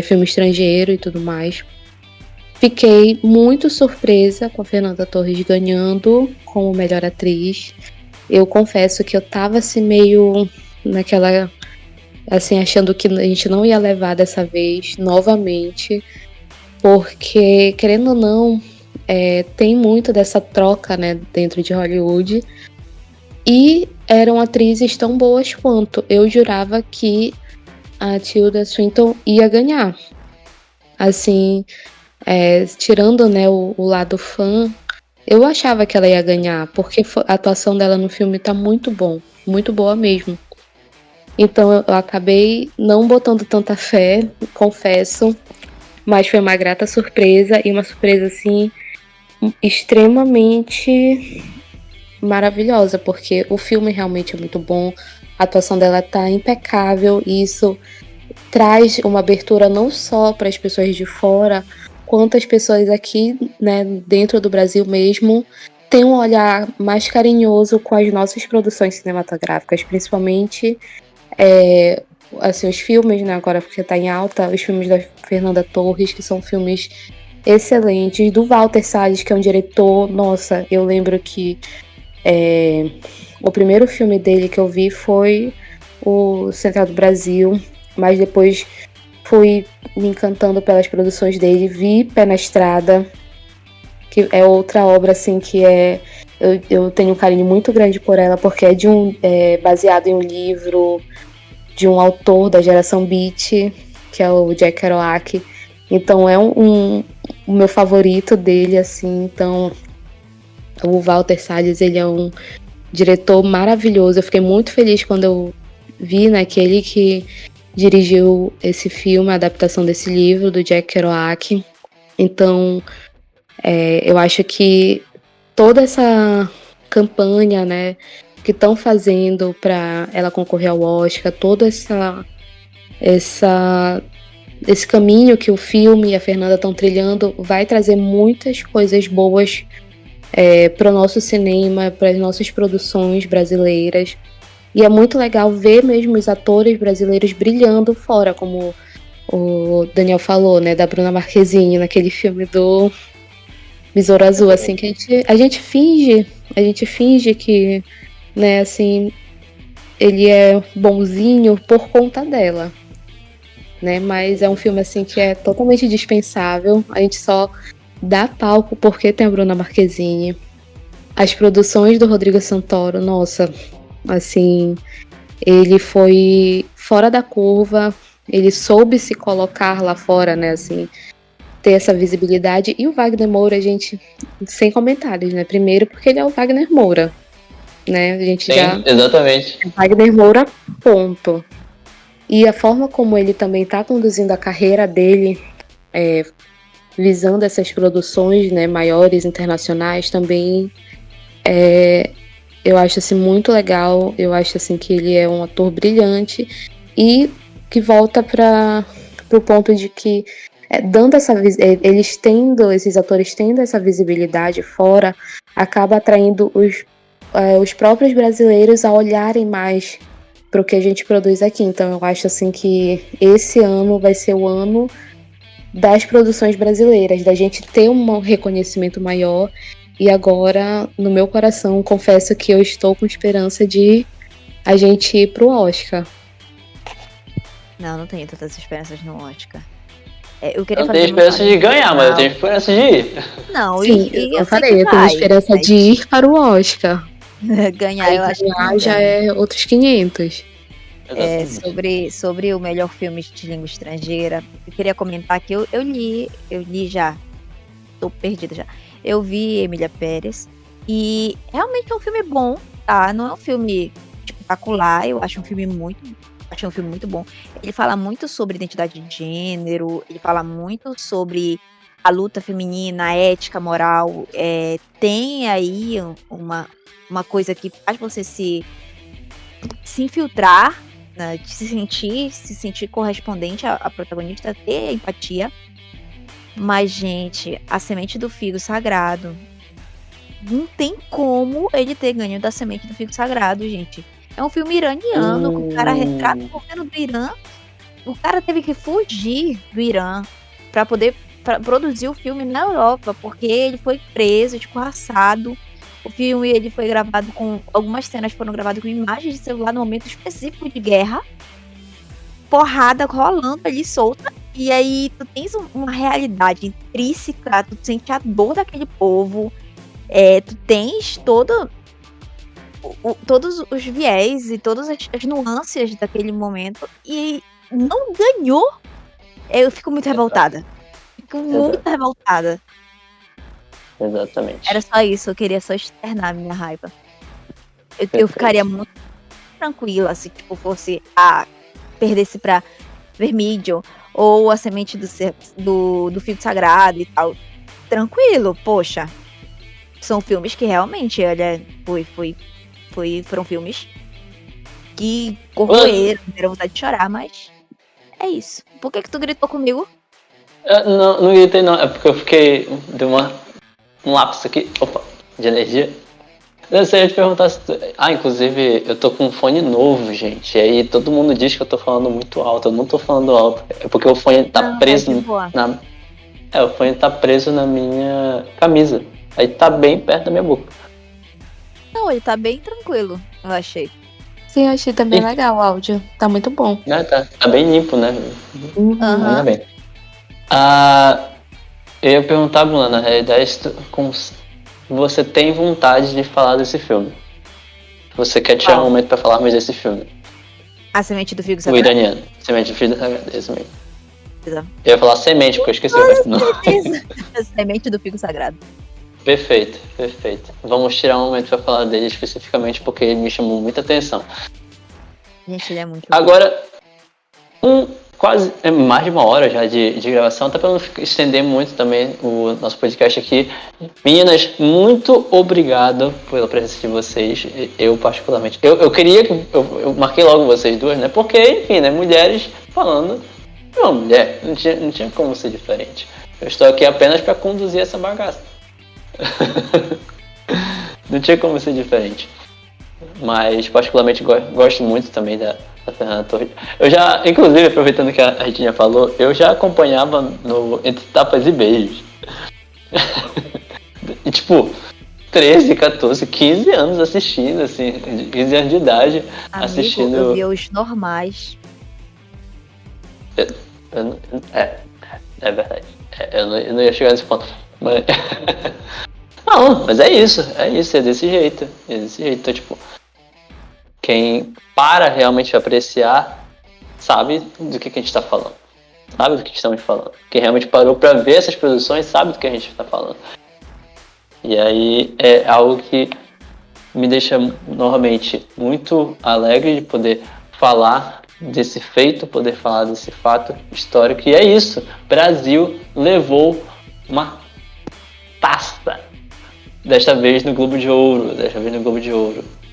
filme estrangeiro e tudo mais. Fiquei muito surpresa com a Fernanda Torres ganhando como melhor atriz. Eu confesso que eu tava assim meio naquela, assim, achando que a gente não ia levar dessa vez novamente, porque, querendo ou não, tem muito dessa troca, né, dentro de Hollywood, e eram atrizes tão boas quanto. Eu jurava que a Tilda Swinton ia ganhar. Assim, tirando, né, o lado fã, eu achava que ela ia ganhar, porque a atuação dela no filme tá muito boa mesmo. Então eu acabei não botando tanta fé, confesso, mas foi uma grata surpresa, e uma surpresa assim extremamente maravilhosa, porque o filme realmente é muito bom, a atuação dela tá impecável, e isso traz uma abertura não só para as pessoas de fora, quanto as pessoas aqui, né, dentro do Brasil mesmo, têm um olhar mais carinhoso com as nossas produções cinematográficas, principalmente assim, os filmes, né, agora porque tá em alta, os filmes da Fernanda Torres, que são filmes excelentes, do Walter Salles, que é um diretor, nossa, eu lembro que o primeiro filme dele que eu vi foi o Central do Brasil, mas depois fui me encantando pelas produções dele, vi Pé na Estrada, que é outra obra assim que eu tenho um carinho muito grande por ela, porque é baseado em um livro de um autor da geração Beat, que é o Jack Kerouac. Então é o meu favorito dele, assim. Então, o Walter Salles, ele é um diretor maravilhoso. Eu fiquei muito feliz quando eu vi, né, que ele que dirigiu esse filme, a adaptação desse livro do Jack Kerouac. Então, eu acho que toda essa campanha, né, que estão fazendo para ela concorrer ao Oscar, todo esse caminho que o filme e a Fernanda estão trilhando vai trazer muitas coisas boas para o nosso cinema, para as nossas produções brasileiras. E é muito legal ver mesmo os atores brasileiros brilhando fora, como o Daniel falou, né, da Bruna Marquezine, naquele filme do Besouro Azul, assim, que a gente finge que, né, assim, ele é bonzinho por conta dela, né, mas é um filme, assim, que é totalmente dispensável, a gente só dá palco porque tem a Bruna Marquezine. As produções do Rodrigo Santoro, nossa, assim, ele foi fora da curva, ele soube se colocar lá fora, né, assim, ter essa visibilidade. E o Wagner Moura, gente, sem comentários, né, primeiro porque ele é o Wagner Moura, né, a gente Sim, exatamente. Wagner Moura, ponto. E a forma como ele também tá conduzindo a carreira dele, visando essas produções, né, maiores, internacionais, também eu acho assim muito legal. Eu acho assim que ele é um ator brilhante e que volta para o ponto de que dando eles tendo, esses atores tendo essa visibilidade fora, acaba atraindo os próprios brasileiros a olharem mais para o que a gente produz aqui. Então eu acho assim que esse ano vai ser o ano das produções brasileiras, da gente ter um reconhecimento maior. E agora, no meu coração, confesso que eu estou com esperança de a gente ir pro Oscar. Não tenho tantas esperanças no Oscar. Eu tenho esperança de ganhar, mas eu tenho esperança de ir. Não, sim, eu falei, eu tenho esperança de ir para o Oscar. Ganhar, aí eu acho que já é outros 500. Sobre o melhor filme de língua estrangeira, eu queria comentar que eu li já, tô perdida já. Eu vi Emília Pérez e realmente é um filme bom, tá? Não é um filme espetacular, eu acho um filme muito bom. Ele fala muito sobre identidade de gênero, ele fala muito sobre a luta feminina, a ética, moral. Tem aí uma coisa que faz você se infiltrar, né, de se sentir correspondente à protagonista, ter empatia. Mas, gente, A Semente do Figo Sagrado, não tem como ele ter ganho da Semente do Figo Sagrado, gente. É um filme iraniano, que o cara retrata o governo do Irã. O cara teve que fugir do Irã pra poder produzir o filme na Europa, porque ele foi preso, escorraçado. O filme ele foi gravado algumas cenas foram gravadas com imagens de celular no momento específico de guerra. Porrada rolando ali solta. E aí tu tens uma realidade intrínseca, tu sente a dor daquele povo. Tu tens todos os viés e todas as nuances daquele momento. E não ganhou. Eu fico muito revoltada. Revoltada. Exatamente. Era só isso, eu queria só externar a minha raiva. Eu ficaria muito tranquila se fosse perdesse pra Vermídio ou A Semente do Figo Sagrado e tal. Tranquilo, poxa. São filmes que realmente, olha, foram filmes que corroeram, deram vontade de chorar, mas é isso. Por que tu gritou comigo? Não gritei não, é porque eu fiquei... Deu um lapso aqui, de energia. Eu sei te perguntar se inclusive eu tô com um fone novo, gente. E aí todo mundo diz que eu tô falando muito alto. Eu não tô falando alto. É porque o fone tá preso o fone tá preso na minha camisa. Aí tá bem perto da minha boca. Não, ele tá bem tranquilo, eu achei. Sim, eu achei também legal o áudio. Tá muito bom. Tá bem limpo, né? Ainda bem. Eu ia perguntar, Bruna, na realidade, você tem vontade de falar desse filme? Você quer tirar um momento pra falar mais desse filme? A Semente do Figo O Sagrado? iraniano. Semente do Figo Sagrado, esse mesmo. certeza. Eu ia falar semente, porque eu esqueci o resto. Não. Semente do Figo Sagrado. Perfeito, perfeito. Vamos tirar um momento para falar dele especificamente, porque ele me chamou muita atenção. Gente, ele é muito bom. Agora, quase mais de uma hora já de gravação, até para não estender muito também o nosso podcast aqui. Meninas, muito obrigado pela presença de vocês. Eu particularmente. Eu queria que. Eu marquei logo vocês duas, né? Porque, enfim, né? Mulheres falando de uma mulher. Não tinha como ser diferente. Eu estou aqui apenas para conduzir essa bagaça. Não tinha como ser diferente. Mas particularmente gosto muito também da Fernanda Torres. Eu já, inclusive, aproveitando que a Ritinha falou, eu já acompanhava no Entre Tapas e Beijos. E tipo, 13, 14, 15 anos assistindo, assim, 15 anos de idade. Amigo, assistindo. eu vi os normais. É verdade. Eu não ia chegar nesse ponto. Mas... Não, mas é desse jeito. É desse jeito. Então, tipo, quem para realmente apreciar sabe do que a gente está falando. Sabe do que estamos falando. Quem realmente parou para ver essas produções sabe do que a gente está falando. E aí é algo que me deixa novamente muito alegre de poder falar desse feito, poder falar desse fato histórico. E é isso. Brasil levou uma taça. Desta vez no Globo de Ouro.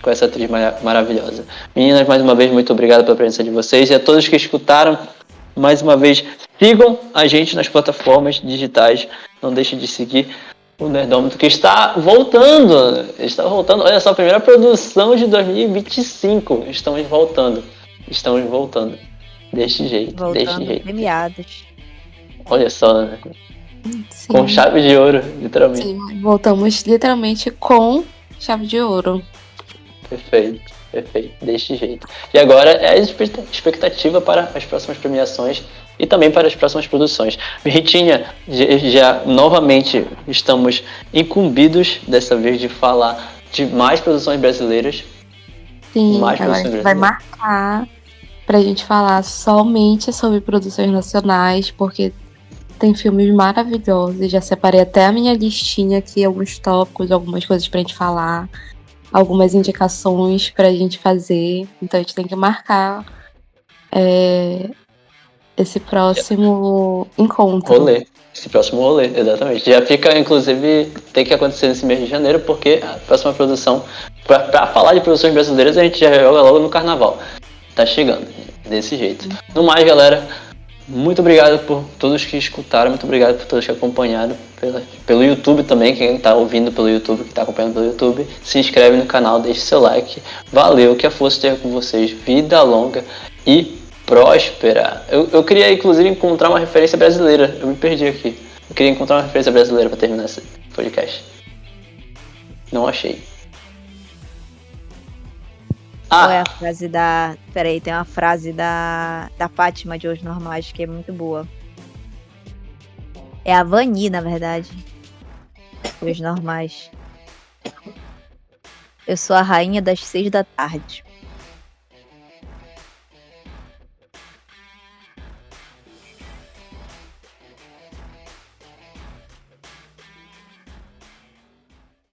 Com essa atriz maravilhosa. Meninas, mais uma vez, muito obrigado pela presença de vocês. E a todos que escutaram, mais uma vez, sigam a gente nas plataformas digitais. Não deixem de seguir o Nerdômetro, que está voltando. Olha só, a primeira produção de 2025. Estamos voltando. Deste jeito. Premiados. Olha só, né? Sim. Com chave de ouro, literalmente. Sim, voltamos literalmente com chave de ouro. Perfeito, deste jeito. E agora é a expectativa para as próximas premiações e também para as próximas produções. Ritinha, já novamente estamos incumbidos dessa vez de falar de mais produções brasileiras. Sim, agora a gente vai marcar pra gente falar somente sobre produções nacionais, porque tem filmes maravilhosos. Já separei até a minha listinha aqui, alguns tópicos, algumas coisas pra gente falar, algumas indicações pra gente fazer. Então a gente tem que marcar esse próximo encontro. Esse próximo rolê, exatamente. Já fica, inclusive, tem que acontecer nesse mês de janeiro, porque a próxima produção, pra falar de produções brasileiras, a gente já joga logo no carnaval. Tá chegando, desse jeito. No mais, galera, muito obrigado por todos que escutaram, muito obrigado por todos que acompanharam pelo YouTube também, quem tá ouvindo pelo YouTube, que tá acompanhando pelo YouTube, se inscreve no canal, deixe seu like. Valeu, que a força esteja com vocês, vida longa e próspera. Eu queria, inclusive, encontrar uma referência brasileira, eu me perdi aqui. Eu queria encontrar uma referência brasileira pra terminar esse podcast. Não achei. Qual é a frase da... Peraí, tem uma frase da Fátima de Os Normais que é muito boa. É a Vani, na verdade. Os Normais. Eu sou a rainha das 6 da tarde.